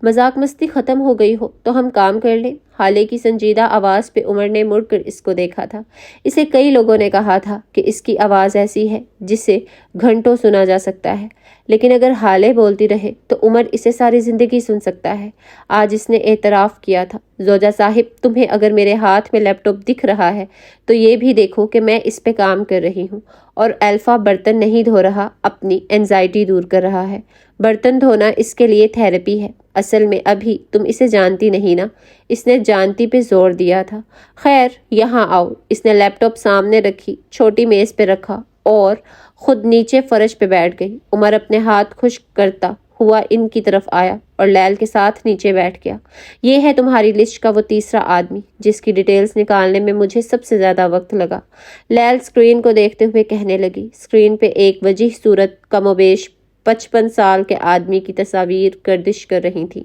مذاق مستی ختم ہو گئی ہو تو ہم کام کر لیں۔ حالے کی سنجیدہ آواز پہ عمر نے مڑ کر اس کو دیکھا تھا۔ اسے کئی لوگوں نے کہا تھا کہ اس کی آواز ایسی ہے جسے گھنٹوں سنا جا سکتا ہے، لیکن اگر حالے بولتی رہے تو عمر اسے ساری زندگی سن سکتا ہے۔ آج اس نے اعتراف کیا تھا۔ زوجہ صاحب، تمہیں اگر میرے ہاتھ میں لیپ ٹاپ دکھ رہا ہے تو یہ بھی دیکھو کہ میں اس پہ کام کر رہی ہوں، اور الفا برتن نہیں دھو رہا، اپنی اینزائٹی دور کر رہا ہے۔ برتن دھونا اس کے لیے تھیراپی ہے۔ اصل میں ابھی تم اسے جانتی نہیں نا۔ اس نے جانتی پہ زور دیا تھا۔ خیر، یہاں آؤ۔ اس نے لیپ ٹاپ سامنے رکھی، چھوٹی میز پہ رکھا اور خود نیچے فرش پہ بیٹھ گئی۔ عمر اپنے ہاتھ خشک کرتا ہوا ان کی طرف آیا اور لیل کے ساتھ نیچے بیٹھ گیا۔ یہ ہے تمہاری لسٹ کا وہ تیسرا آدمی جس کی ڈیٹیلز نکالنے میں مجھے سب سے زیادہ وقت لگا۔ لیل اسکرین کو دیکھتے ہوئے کہنے لگی۔ اسکرین پہ ایک وجیح صورت کم و بیش 55 سال کے آدمی کی تصاویر گردش کر رہی تھی۔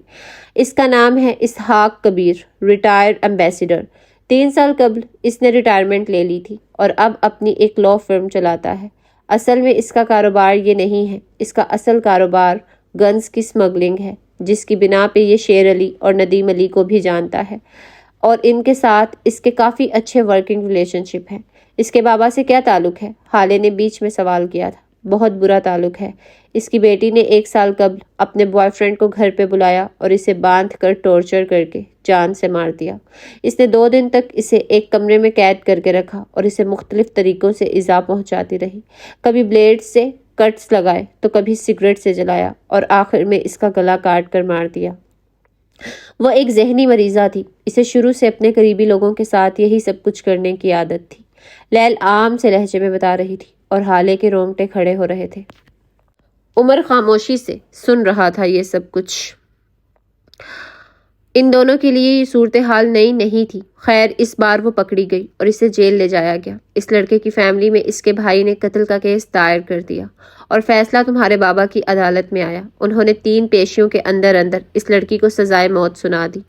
اس کا نام ہے اسحاق کبیر، ریٹائرڈ ایمبیسڈر۔ 3 سال قبل اس نے ریٹائرمنٹ لے لی تھی اور اب اپنی ایک لا فرم چلاتا ہے۔ اصل میں اس کا کاروبار یہ نہیں ہے۔ اس کا اصل کاروبار گنز کی سمگلنگ ہے، جس کی بنا پہ یہ شیر علی اور ندیم علی کو بھی جانتا ہے، اور ان کے ساتھ اس کے کافی اچھے ورکنگ ریلیشن شپ ہیں۔ اس کے بابا سے کیا تعلق ہے؟ حالے نے بیچ میں سوال کیا تھا۔ بہت برا تعلق ہے۔ اس کی بیٹی نے 1 سال قبل اپنے بوائے فرینڈ کو گھر پہ بلایا اور اسے باندھ کر ٹارچر کر کے جان سے مار دیا۔ اس نے 2 دن تک اسے ایک کمرے میں قید کر کے رکھا اور اسے مختلف طریقوں سے ایذا پہنچاتی رہی۔ کبھی بلیڈ سے کٹس لگائے تو کبھی سگریٹ سے جلایا اور آخر میں اس کا گلا کاٹ کر مار دیا۔ وہ ایک ذہنی مریضہ تھی۔ اسے شروع سے اپنے قریبی لوگوں کے ساتھ یہی سب کچھ کرنے کی عادت تھی۔ لیل عام سے لہجے میں بتا رہی تھی اور حالے کے رونگٹے کھڑے ہو رہے تھے۔ عمر خاموشی سے سن رہا تھا یہ سب کچھ۔ ان دونوں کے لیے یہ صورتحال نئی نہیں تھی۔ خیر اس بار وہ پکڑی گئی اور اسے جیل لے جایا گیا۔ اس لڑکے کی فیملی میں اس کے بھائی نے قتل کا کیس دائر کر دیا اور فیصلہ تمہارے بابا کی عدالت میں آیا۔ انہوں نے 3 پیشیوں کے اندر اس لڑکی کو سزائے موت سنا دی۔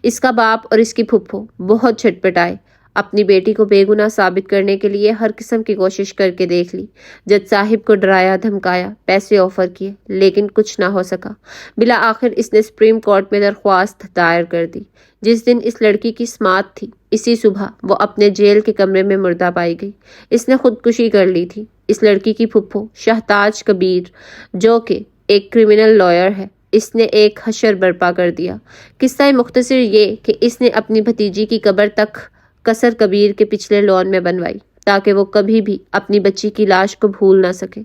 اس کا باپ اور اس کی پھپھو بہت چھٹپٹائے۔ اپنی بیٹی کو بے گناہ ثابت کرنے کے لیے ہر قسم کی کوشش کر کے دیکھ لی۔ جج صاحب کو ڈرایا دھمکایا، پیسے آفر کیے، لیکن کچھ نہ ہو سکا۔ بالآخر اس نے سپریم کورٹ میں درخواست دائر کر دی۔ جس دن اس لڑکی کی سماعت تھی اسی صبح وہ اپنے جیل کے کمرے میں مردہ پائی گئی۔ اس نے خودکشی کر لی تھی۔ اس لڑکی کی پھپھو شہتاج کبیر جو کہ ایک کرمنل لائر ہے، اس نے ایک حشر برپا کر دیا۔ قصہ مختصر یہ کہ اس نے اپنی بھتیجی کی قبر تک قصر کبیر کے پچھلے لون میں بنوائی تاکہ وہ کبھی بھی اپنی بچی کی لاش کو بھول نہ سکے۔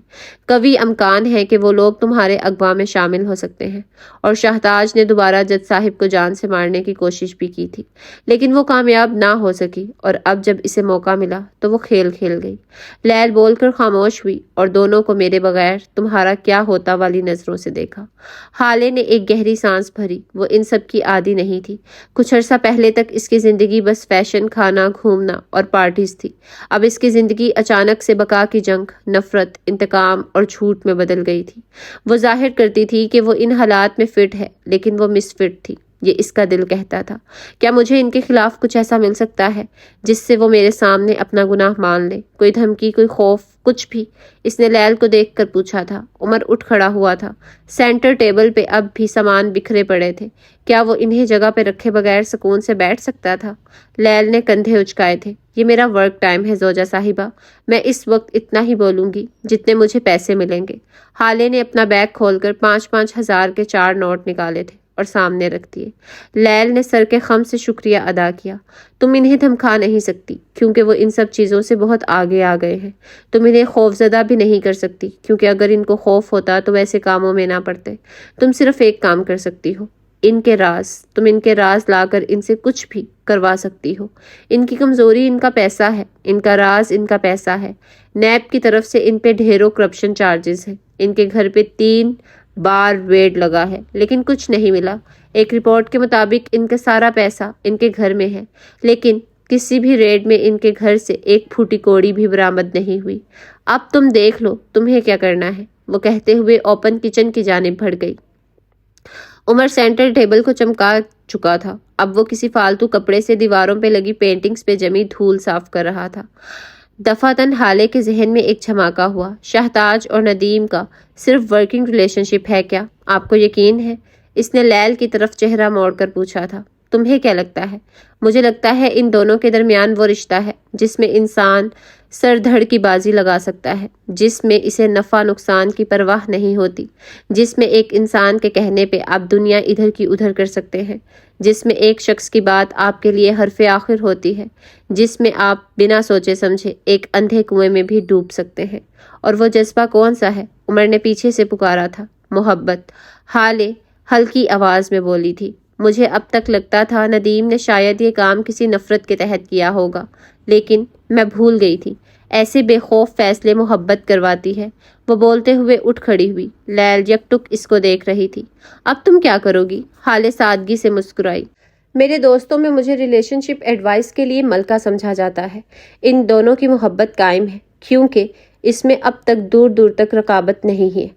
کبھی امکان ہے کہ وہ لوگ تمہارے اغوا میں شامل ہو سکتے ہیں۔ اور شہتاج نے دوبارہ جج صاحب کو جان سے مارنے کی کوشش بھی کی تھی، لیکن وہ کامیاب نہ ہو سکی اور اب جب اسے موقع ملا تو وہ کھیل کھیل گئی۔ لیل بول کر خاموش ہوئی اور دونوں کو میرے بغیر تمہارا کیا ہوتا والی نظروں سے دیکھا۔ حالے نے ایک گہری سانس بھری۔ وہ ان سب کی عادی نہیں تھی۔ کچھ عرصہ پہلے تک اس کی زندگی بس فیشن، کھانا، گھومنا اور پارٹیز تھی۔ اب اس کی زندگی اچانک سے بقا کی جنگ، نفرت، انتقام اور جھوٹ میں بدل گئی تھی۔ وہ ظاہر کرتی تھی کہ وہ ان حالات میں فٹ ہے، لیکن وہ مس فٹ تھی۔ یہ اس کا دل کہتا تھا، کیا مجھے ان کے خلاف کچھ ایسا مل سکتا ہے جس سے وہ میرے سامنے اپنا گناہ مان لے؟ کوئی دھمکی، کوئی خوف، کچھ بھی؟ اس نے لیل کو دیکھ کر پوچھا تھا۔ عمر اٹھ کھڑا ہوا تھا۔ سینٹر ٹیبل پہ اب بھی سامان بکھرے پڑے تھے۔ کیا وہ انہیں جگہ پہ رکھے بغیر سکون سے بیٹھ سکتا تھا؟ لیل نے کندھے اچکائے تھے۔ یہ میرا ورک ٹائم ہے زوجہ صاحبہ، میں اس وقت اتنا ہی بولوں گی جتنے مجھے پیسے ملیں گے۔ حالے نے اپنا بیگ کھول کر 5-5 ہزار کے 4 نوٹ نکالے تھے اور سامنے رکھ دیے۔ لیل نے سر کے خم سے شکریہ ادا کیا۔ تم انہیں دھمکا نہیں سکتی کیونکہ وہ ان سب چیزوں سے بہت آگے آ گئے ہیں۔ تم انہیں خوف زدہ بھی نہیں کر سکتی کیونکہ اگر ان کو خوف ہوتا تو ویسے کاموں میں نہ پڑتے۔ تم صرف ایک کام کر سکتی ہو، تم ان کے راز لا کر ان سے کچھ بھی کروا سکتی ہو۔ ان کی کمزوری ان کا پیسہ ہے، ان کا راز ان کا پیسہ ہے۔ نیب کی طرف سے ان پہ ڈھیروں کرپشن چارجز ہیں۔ ان کے گھر پہ 3 بار ریڈ لگا ہے لیکن کچھ نہیں ملا۔ ایک رپورٹ کے مطابق ان کا سارا پیسہ ان کے گھر میں ہے، لیکن کسی بھی ریڈ میں ان کے گھر سے ایک پھوٹی کوڑی بھی برآمد نہیں ہوئی۔ اب تم دیکھ لو تمہیں کیا کرنا ہے، وہ کہتے ہوئے اوپن کچن کی جانب بڑھ گئی۔ عمر سینٹر ٹیبل کو چمکا چکا تھا۔ اب وہ کسی فالتو کپڑے سے دیواروں پہ لگی پینٹنگز پہ جمی دھول صاف کر رہا تھا۔ دفعتاً حالے کے ذہن میں ایک جھماکا ہوا۔ شہتاج اور ندیم کا صرف ورکنگ ریلیشن شپ ہے کیا؟ آپ کو یقین ہے؟ اس نے لیل کی طرف چہرہ موڑ کر پوچھا تھا۔ تمہیں کیا لگتا ہے؟ مجھے لگتا ہے ان دونوں کے درمیان وہ رشتہ ہے جس میں انسان سر دھڑ کی بازی لگا سکتا ہے، جس میں اسے نفع نقصان کی پرواہ نہیں ہوتی، جس میں ایک انسان کے کہنے پہ آپ دنیا ادھر کی ادھر کر سکتے ہیں، جس میں ایک شخص کی بات آپ کے لیے حرف آخر ہوتی ہے، جس میں آپ بنا سوچے سمجھے ایک اندھے کنویں میں بھی ڈوب سکتے ہیں۔ اور وہ جذبہ کون سا ہے؟ عمر نے پیچھے سے پکارا تھا۔ محبت، حالے ہلکی آواز میں بولی تھی۔ مجھے اب تک لگتا تھا ندیم نے شاید یہ کام کسی نفرت کے تحت کیا ہوگا، لیکن میں بھول گئی تھی ایسے بے خوف فیصلے محبت کرواتی ہے۔ وہ بولتے ہوئے اٹھ کھڑی ہوئی۔ لیل یکٹک اس کو دیکھ رہی تھی۔ اب تم کیا کرو گی؟ حالے سادگی سے مسکرائی۔ میرے دوستوں میں مجھے ریلیشن شپ ایڈوائس کے لیے ملکہ سمجھا جاتا ہے۔ ان دونوں کی محبت قائم ہے کیونکہ اس میں اب تک دور دور تک رقابت نہیں ہے۔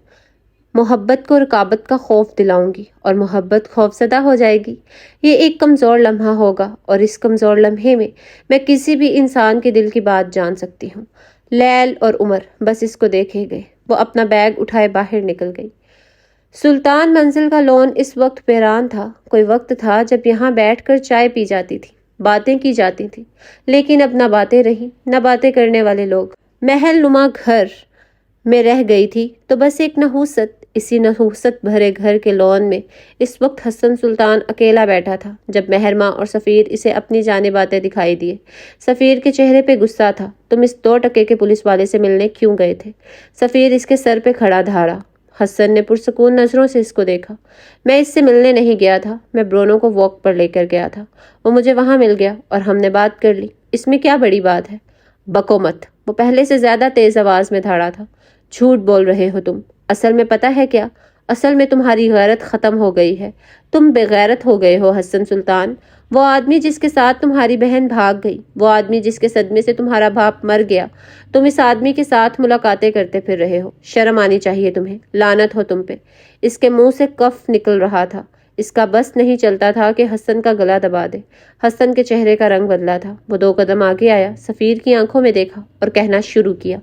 محبت کو رقابت کا خوف دلاؤں گی اور محبت خوف زدہ ہو جائے گی۔ یہ ایک کمزور لمحہ ہوگا اور اس کمزور لمحے میں کسی بھی انسان کے دل کی بات جان سکتی ہوں۔ لیل اور عمر بس اس کو دیکھے گئے۔ وہ اپنا بیگ اٹھائے باہر نکل گئی۔ سلطان منزل کا لون اس وقت ویران تھا۔ کوئی وقت تھا جب یہاں بیٹھ کر چائے پی جاتی تھی، باتیں کی جاتی تھی، لیکن اب نہ باتیں رہیں نہ باتیں کرنے والے لوگ۔ محل نما گھر میں رہ گئی تھی تو بس ایک نحوست۔ اسی نحوست بھرے گھر کے لون میں اس وقت حسن سلطان اکیلا بیٹھا تھا جب مہرماں اور سفیر اسے اپنی جانب آتے دکھائی دیے۔ سفیر کے چہرے پہ غصہ تھا۔ تم اس 2 ٹکے کے پولیس والے سے ملنے کیوں گئے تھے؟ سفیر اس کے سر پہ کھڑا دھاڑا۔ حسن نے پرسکون نظروں سے اس کو دیکھا۔ میں اس سے ملنے نہیں گیا تھا، میں برونو کو واک پر لے کر گیا تھا۔ وہ مجھے وہاں مل گیا اور ہم نے بات کر لی۔ اس میں کیا بڑی بات ہے؟ بکو مت، وہ پہلے سے زیادہ تیز آواز میں دھاڑا تھا۔ جھوٹ بول رہے ہو تم۔ اصل میں پتہ ہے کیا؟ اصل میں تمہاری غیرت ختم ہو گئی ہے۔ تم بے غیرت ہو گئے ہو حسن سلطان۔ وہ آدمی جس کے ساتھ تمہاری بہن بھاگ گئی، وہ آدمی جس کے صدمے سے تمہارا باپ مر گیا، تم اس آدمی کے ساتھ ملاقاتیں کرتے پھر رہے ہو۔ شرم آنی چاہیے تمہیں، لعنت ہو تم پہ۔ اس کے منہ سے کف نکل رہا تھا۔ اس کا بس نہیں چلتا تھا کہ حسن کا گلا دبا دے۔ حسن کے چہرے کا رنگ بدلا تھا۔ وہ 2 قدم آگے آیا، سفیر کی آنکھوں میں دیکھا اور کہنا شروع کیا،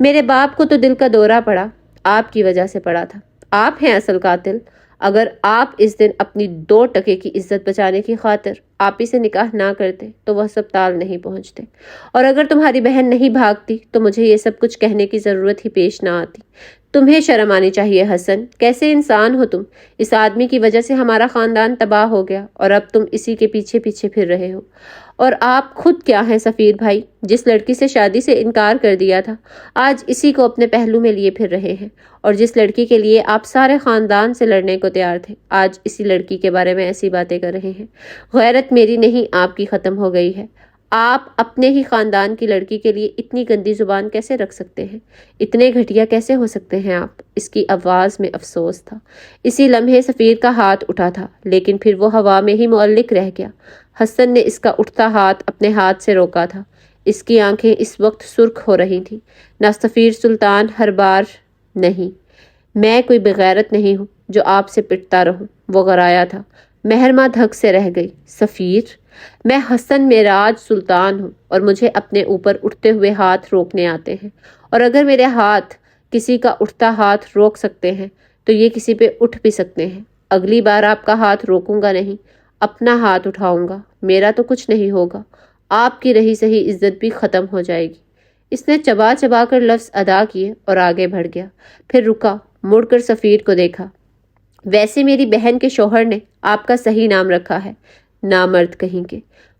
میرے باپ کو تو دل کا دورہ پڑا، آپ کی وجہ سے پڑا تھا۔ آپ ہیں اصل قاتل۔ اگر آپ اس دن اپنی 2 ٹکے کی عزت بچانے کی خاطر آپ ہی سے نکاح نہ کرتے تو وہ ہسپتال نہیں پہنچتے، اور اگر تمہاری بہن نہیں بھاگتی تو مجھے یہ سب کچھ کہنے کی ضرورت ہی پیش نہ آتی۔ تمہیں شرم آنی چاہیے حسن، کیسے انسان ہو تم؟ اس آدمی کی وجہ سے ہمارا خاندان تباہ ہو گیا اور اب تم اسی کے پیچھے پیچھے پھر رہے ہو۔ اور آپ خود کیا ہیں سفیر بھائی؟ جس لڑکی سے شادی سے انکار کر دیا تھا آج اسی کو اپنے پہلو میں لیے پھر رہے ہیں، اور جس لڑکی کے لیے آپ سارے خاندان سے لڑنے کو تیار تھے آج اسی لڑکی کے بارے میں ایسی باتیں کر رہے ہیں۔ غیرت میری نہیں آپ کی ختم ہو گئی ہے۔ آپ اپنے ہی خاندان کی لڑکی کے لیے اتنی گندی زبان کیسے رکھ سکتے ہیں؟ اتنے گھٹیا کیسے ہو سکتے ہیں آپ؟ اس کی آواز میں افسوس تھا۔ اسی لمحے سفیر کا ہاتھ اٹھا تھا لیکن پھر وہ ہوا میں ہی معلق رہ گیا۔ حسن نے اس کا اٹھتا ہاتھ اپنے ہاتھ سے روکا تھا۔ اس کی آنکھیں اس وقت سرخ ہو رہی تھیں۔ نہ سفیر سلطان ہر بار نہیں، میں کوئی بغیرت نہیں ہوں جو آپ سے پٹتا رہوں، وہ غرایا تھا۔ مہرماں دھک سے رہ گئی۔ سفیر، میں حسن معراج سلطان ہوں اور مجھے اپنے اوپر اٹھتے ہوئے ہاتھ روکنے آتے ہیں، اور اگر میرے ہاتھ کسی کا اٹھتا ہاتھ روک سکتے ہیں تو یہ کسی پہ اٹھ بھی سکتے ہیں۔ اگلی بار آپ کا ہاتھ روکوں گا نہیں، اپنا ہاتھ اٹھاؤں گا۔ میرا تو کچھ نہیں ہوگا، آپ کی رہی سہی عزت بھی ختم ہو جائے گی۔ اس نے چبا چبا کر لفظ ادا کیے اور آگے بڑھ گیا، پھر رکا، مڑ کر سفیر کو دیکھا۔ ویسے میری بہن کے شوہر نے آپ کا صحیح نام رکھا ہے، نامرد کہیں کے،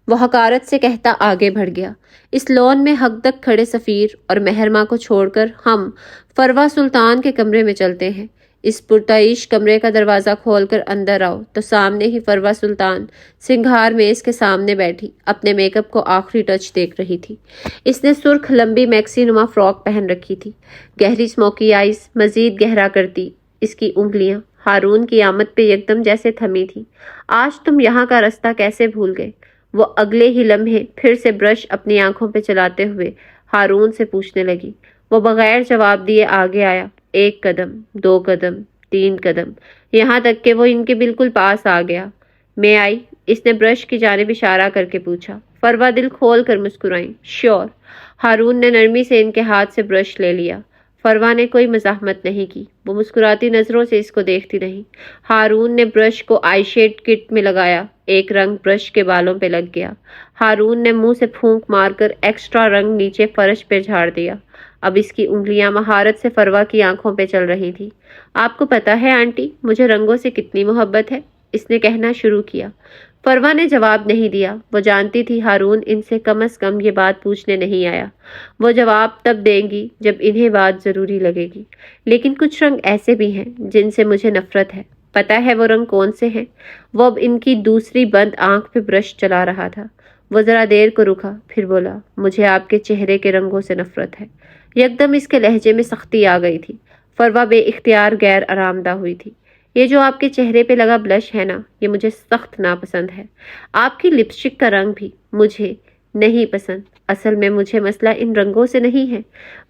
وہ حقارت سے کہتا آگے بڑھ گیا۔ اس لون میں حق تک کھڑے سفیر اور مہرماں کو چھوڑ کر ہم فروا سلطان کے کمرے میں چلتے ہیں۔ اس پرتعیش کمرے کا دروازہ کھول کر اندر آؤ تو سامنے ہی فروا سلطان سنگھار میز کے سامنے بیٹھی اپنے میک اپ کو آخری ٹچ دیکھ رہی تھی۔ اس نے سرخ لمبی میکسی نما فراک پہن رکھی تھی۔ گہری اسموکی آئیز مزید گہرا کرتی اس کی انگلیاں ہارون کی آمد پہ یکدم جیسے تھمی تھی۔ آج تم یہاں کا رستہ کیسے بھول گئے؟ وہ اگلے ہی لمحے پھر سے برش اپنی آنکھوں پہ چلاتے ہوئے ہارون سے پوچھنے لگی۔ وہ بغیر جواب دیے آگے آیا، 1 قدم، 2 قدم، 3 قدم، یہاں تک کہ وہ ان کے بالکل پاس آ گیا۔ میں آئی؟ اس نے برش کی جانب اشارہ کر کے پوچھا۔ فروا دل کھول کر مسکرائیں۔ شور۔ ہارون نے نرمی سے ان کے ہاتھ سے برش لے لیا۔ فروا نے کوئی مزاحمت نہیں کی، وہ مسکراتی نظروں سے اس کو دیکھتی رہی۔ ہارون نے برش کو آئی شیڈ کٹ میں لگایا، ایک رنگ برش کے بالوں پہ لگ گیا۔ ہارون نے منہ سے پھونک مار کر ایکسٹرا رنگ نیچے فرش پہ جھاڑ دیا۔ اب اس کی انگلیاں مہارت سے فروا کی آنکھوں پہ چل رہی تھی۔ آپ کو پتہ ہے آنٹی، مجھے رنگوں سے کتنی محبت ہے، اس نے کہنا شروع کیا۔ فروا نے جواب نہیں دیا۔ وہ جانتی تھی ہارون ان سے کم از کم یہ بات پوچھنے نہیں آیا۔ وہ جواب تب دیں گی جب انہیں بات ضروری لگے گی۔ لیکن کچھ رنگ ایسے بھی ہیں جن سے مجھے نفرت ہے۔ پتہ ہے وہ رنگ کون سے ہیں؟ وہ اب ان کی دوسری بند آنکھ پہ برش چلا رہا تھا۔ وہ ذرا دیر کو رکا، پھر بولا، مجھے آپ کے چہرے کے رنگوں سے نفرت ہے۔ یکدم اس کے لہجے میں سختی آ گئی تھی۔ فروا بے اختیار غیر آرامدہ ہوئی تھی۔ یہ جو آپ کے چہرے پہ لگا بلش ہے نا، یہ مجھے سخت ناپسند ہے۔ آپ کی لپسٹک کا رنگ بھی مجھے نہیں پسند۔ اصل میں مجھے مسئلہ ان رنگوں سے نہیں ہے۔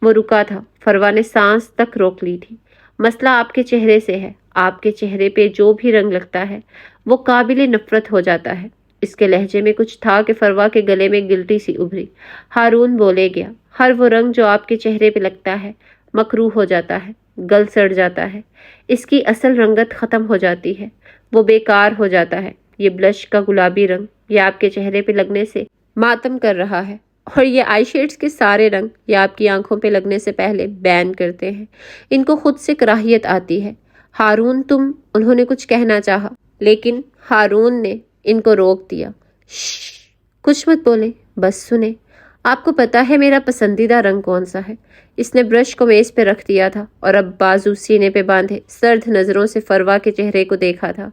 وہ رکا تھا، فروا نے سانس تک روک لی تھی۔ مسئلہ آپ کے چہرے سے ہے۔ آپ کے چہرے پہ جو بھی رنگ لگتا ہے وہ قابل نفرت ہو جاتا ہے۔ اس کے لہجے میں کچھ تھا کہ فروا کے گلے میں گلٹی سی ابھری۔ ہارون بولے گیا، ہر وہ رنگ جو آپ کے چہرے پہ لگتا ہے مکروہ ہو جاتا ہے، گل سڑ جاتا ہے، اس کی اصل رنگت ختم ہو جاتی ہے، وہ بیکار ہو جاتا ہے۔ یہ بلش کا گلابی رنگ یہ آپ کے چہرے پہ لگنے سے ماتم کر رہا ہے۔ اور یہ آئی شیڈز کے سارے رنگ یہ آپ کی آنکھوں پہ لگنے سے پہلے بین کرتے ہیں۔ ان کو خود سے کراہیت آتی ہے۔ ہارون انہوں نے کچھ کہنا چاہا لیکن ہارون نے ان کو روک دیا۔ شش، کچھ مت بولے، بس سنیں۔ آپ کو پتا ہے میرا پسندیدہ رنگ کون سا ہے؟ اس نے برش کو میز پہ رکھ دیا تھا اور اب بازو سینے پہ باندھے سرد نظروں سے فروا کے چہرے کو دیکھا تھا۔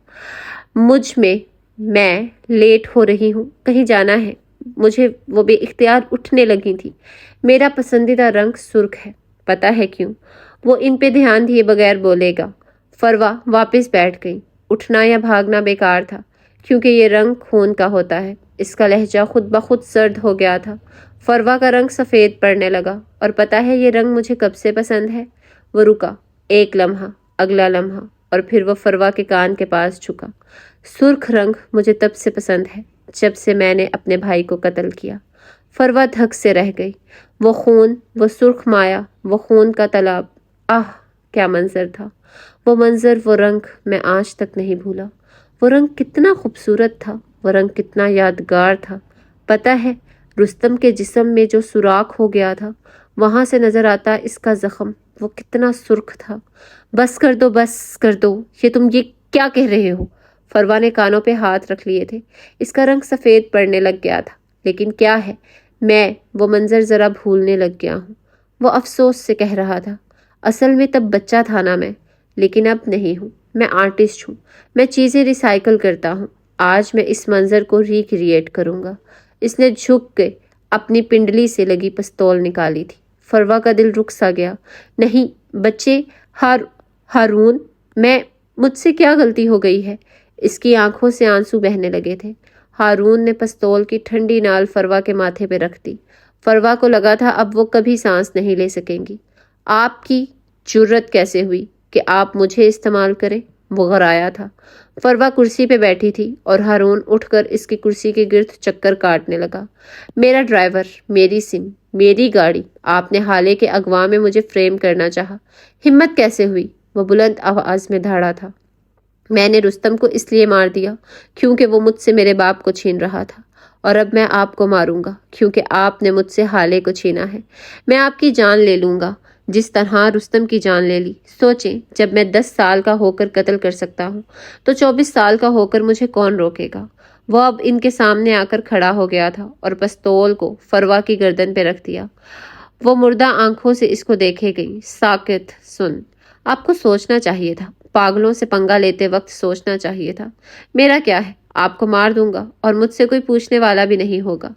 میں لیٹ ہو رہی ہوں، کہیں جانا ہے مجھے، وہ بے اختیار اٹھنے لگی تھی۔ میرا پسندیدہ رنگ سرخ ہے، پتا ہے کیوں؟ وہ ان پہ دھیان دیے بغیر بولے گا۔ فروا واپس بیٹھ گئی۔ اٹھنا یا بھاگنا بیکار تھا کیونکہ یہ رنگ خون کا ہوتا ہے۔ اس کا لہجہ خود بخود سرد ہو گیا تھا۔ فروا کا رنگ سفید پڑنے لگا۔ اور پتا ہے یہ رنگ مجھے کب سے پسند ہے؟ وہ رکا، ایک لمحہ، اگلا لمحہ، اور پھر وہ فروا کے کان کے پاس جھکا۔ سرخ رنگ مجھے تب سے پسند ہے جب سے میں نے اپنے بھائی کو قتل کیا۔ فروا دھک سے رہ گئی۔ وہ خون، وہ سرخ مایا، وہ خون کا تالاب، آہ کیا منظر تھا! وہ منظر، وہ رنگ میں آج تک نہیں بھولا۔ وہ رنگ کتنا خوبصورت تھا، وہ رنگ کتنا یادگار تھا۔ پتہ ہے رستم کے جسم میں جو سوراخ ہو گیا تھا، وہاں سے نظر آتا اس کا زخم، وہ کتنا سرخ تھا۔ بس کر دو، بس کر دو، تم یہ کیا کہہ رہے ہو؟ فروا نے کانوں پہ ہاتھ رکھ لیے تھے۔ اس کا رنگ سفید پڑنے لگ گیا تھا۔ لیکن کیا ہے، میں وہ منظر ذرا بھولنے لگ گیا ہوں، وہ افسوس سے کہہ رہا تھا۔ اصل میں تب بچہ تھا نا میں، لیکن اب نہیں ہوں۔ میں آرٹسٹ ہوں، میں چیزیں ریسائیکل کرتا ہوں۔ آج میں اس منظر کو ریکریٹ کروں گا۔ اس نے جھک کے اپنی پنڈلی سے لگی پستول نکالی تھی۔ فروا کا دل رک سا گیا۔ نہیں بچے، ہارون، مجھ سے کیا غلطی ہو گئی ہے؟ اس کی آنکھوں سے آنسو بہنے لگے تھے۔ ہارون نے پستول کی ٹھنڈی نال فروا کے ماتھے پہ رکھ دی۔ فروا کو لگا تھا اب وہ کبھی سانس نہیں لے سکیں گی۔ آپ کی جرت کیسے ہوئی کہ آپ مجھے استعمال کریں؟ وہ غرایا تھا۔ فروا کرسی پہ بیٹھی تھی اور ہارون اٹھ کر اس کی کرسی کے گرد چکر کاٹنے لگا۔ میرا ڈرائیور، میری سم، میری گاڑی، آپ نے حالے کے اغوا میں مجھے فریم کرنا چاہا، ہمت کیسے ہوئی؟ وہ بلند آواز میں دھاڑا تھا۔ میں نے رستم کو اس لیے مار دیا کیونکہ وہ مجھ سے میرے باپ کو چھین رہا تھا، اور اب میں آپ کو ماروں گا کیونکہ آپ نے مجھ سے حالے کو چھینا ہے۔ میں آپ کی جان لے لوں گا جس طرح رستم کی جان لے لی۔ سوچیں، جب میں 10 سال کا ہو کر قتل کر سکتا ہوں تو 24 سال کا ہو کر مجھے کون روکے گا؟ وہ اب ان کے سامنے آ کر کھڑا ہو گیا تھا اور پستول کو فروا کی گردن پہ رکھ دیا۔ وہ مردہ آنکھوں سے اس کو دیکھے گئی۔ ساکت، سن، آپ کو سوچنا چاہیے تھا، پاگلوں سے پنگا لیتے وقت سوچنا چاہیے تھا۔ میرا کیا ہے، آپ کو مار دوں گا اور مجھ سے کوئی پوچھنے والا بھی نہیں ہوگا۔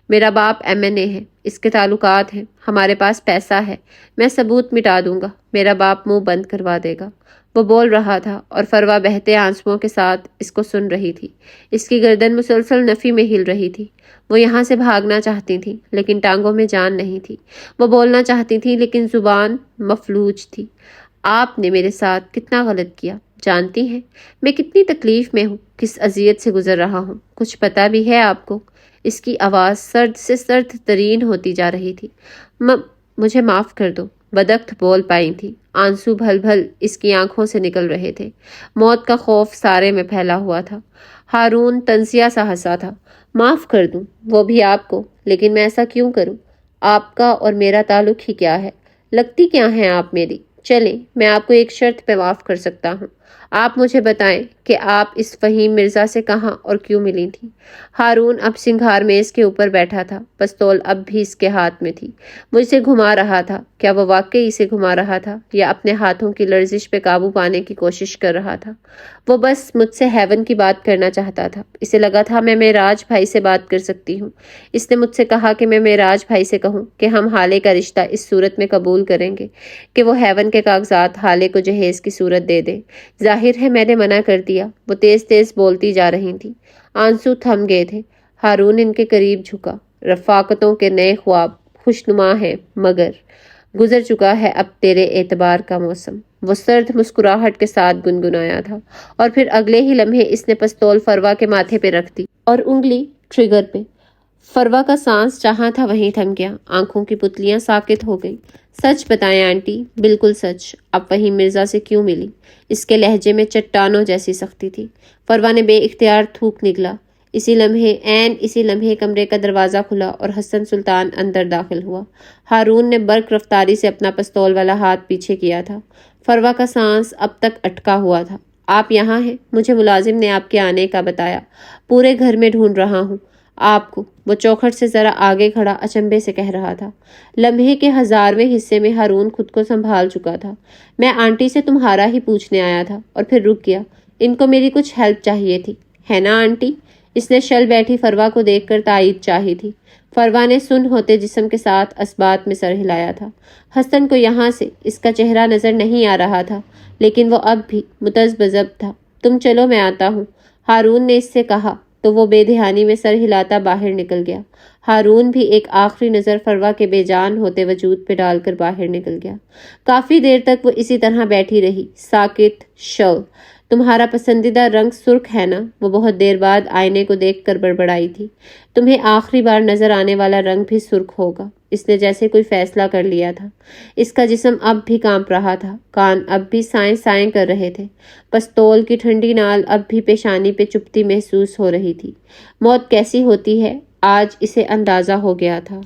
میرا باپ MNA ہے، اس کے تعلقات ہیں، ہمارے پاس پیسہ ہے، میں ثبوت مٹا دوں گا، میرا باپ منہ بند کروا دے گا۔ وہ بول رہا تھا اور فروا بہتے آنسوؤں کے ساتھ اس کو سن رہی تھی۔ اس کی گردن مسلسل نفی میں ہل رہی تھی۔ وہ یہاں سے بھاگنا چاہتی تھی لیکن ٹانگوں میں جان نہیں تھی۔ وہ بولنا چاہتی تھی لیکن زبان مفلوج تھی۔ آپ نے میرے ساتھ کتنا غلط کیا، جانتی ہیں میں کتنی تکلیف میں ہوں، کس اذیت سے گزر رہا ہوں، کچھ پتہ بھی ہے آپ کو؟ اس کی آواز سرد سے سرد ترین ہوتی جا رہی تھی۔ مجھے معاف کر دو، بدخت بول پائی تھی۔ آنسو بھل بھل اس کی آنکھوں سے نکل رہے تھے۔ موت کا خوف سارے میں پھیلا ہوا تھا۔ ہارون تنزیہ سا ہنسا تھا۔ معاف کر دوں، وہ بھی آپ کو، لیکن میں ایسا کیوں کروں؟ آپ کا اور میرا تعلق ہی کیا ہے؟ لگتی کیا ہیں آپ میری؟ چلیں، میں آپ کو ایک شرط پہ معاف کر سکتا ہوں۔ آپ مجھے بتائیں کہ آپ اس فہیم مرزا سے کہاں اور کیوں ملی تھیں؟ ہارون اب سنگھار میز کے اوپر بیٹھا تھا۔ پستول اب بھی اس کے ہاتھ میں تھی۔ وہ اسے گھما رہا تھا۔ کیا وہ واقعی اسے گھما رہا تھا یا اپنے ہاتھوں کی لرزش پہ قابو پانے کی کوشش کر رہا تھا؟ وہ بس مجھ سے ہیون کی بات کرنا چاہتا تھا۔ اسے لگا تھا میں معراج بھائی سے بات کر سکتی ہوں۔ اس نے مجھ سے کہا کہ میں معراج بھائی سے کہوں کہ ہم حالے کا رشتہ اس صورت میں قبول کریں گے کہ وہ ہیون کے کاغذات حالے کو جہیز کی صورت دے دے۔ ظاہر ہے میں نے منع کر دیا۔ وہ تیز تیز بولتی جا رہی تھی۔ آنسو تھم گئے تھے۔ ہارون ان کے قریب جھکا۔ رفاقتوں کے نئے خواب خوشنما ہیں مگر گزر چکا ہے اب تیرے اعتبار کا موسم۔ وہ سرد مسکراہٹ کے ساتھ گنگنایا تھا اور پھر اگلے ہی لمحے اس نے پستول فروا کے ماتھے پہ رکھ دی اور انگلی ٹریگر پہ۔ فروا کا سانس جہاں تھا وہیں تھم گیا۔ آنکھوں کی پتلیاں ساکت ہو گئیں۔ سچ بتائیں آنٹی، بالکل سچ، اب فہیم مرزا سے کیوں ملی؟ اس کے لہجے میں چٹانوں جیسی سختی تھی۔ فروا نے بے اختیار تھوک نگلا۔ اسی لمحے کمرے کا دروازہ کھلا اور حسن سلطان اندر داخل ہوا۔ ہارون نے برق رفتاری سے اپنا پستول والا ہاتھ پیچھے کیا تھا۔ فروا کا سانس اب تک اٹکا ہوا تھا۔ آپ یہاں ہیں؟ مجھے ملازم نے آپ کے آنے کا بتایا۔ پورے گھر میں ڈھونڈ رہا ہوں آپ کو، وہ چوکھٹ سے ذرا آگے کھڑا اچنبے سے کہہ رہا تھا۔ لمحے کے 1000ویں حصے میں ہارون خود کو سنبھال چکا تھا۔ میں آنٹی سے تمہارا ہی پوچھنے آیا تھا، اور پھر رک گیا۔ ان کو میری کچھ ہیلپ چاہیے تھی، ہے نا آنٹی؟ اس نے شل بیٹھی فروا کو دیکھ کر تائید چاہی تھی۔ فروا نے سن ہوتے جسم کے ساتھ اسبات میں سر ہلایا تھا۔ حسن کو یہاں سے اس کا چہرہ نظر نہیں آ رہا تھا، لیکن وہ اب بھی متذبذب تھا۔ تم چلو، میں آتا ہوں، ہارون نے اس سے کہا تو وہ بے دھیانی میں سر ہلاتا باہر نکل گیا۔ ہارون بھی ایک آخری نظر فروا کے بے جان ہوتے وجود پہ ڈال کر باہر نکل گیا۔ کافی دیر تک وہ اسی طرح بیٹھی رہی، ساکت، شل۔ تمہارا پسندیدہ رنگ سرخ ہے نا؟ وہ بہت دیر بعد آئینے کو دیکھ کر بڑبڑائی تھی۔ تمہیں آخری بار نظر آنے والا رنگ بھی سرخ ہوگا۔ اس نے جیسے کوئی فیصلہ کر لیا تھا۔ اس کا جسم اب بھی کانپ رہا تھا، کان اب بھی سائیں سائیں کر رہے تھے، پستول کی ٹھنڈی نال اب بھی پیشانی پہ چپتی محسوس ہو رہی تھی۔ موت کیسی ہوتی ہے آج اسے اندازہ ہو گیا تھا۔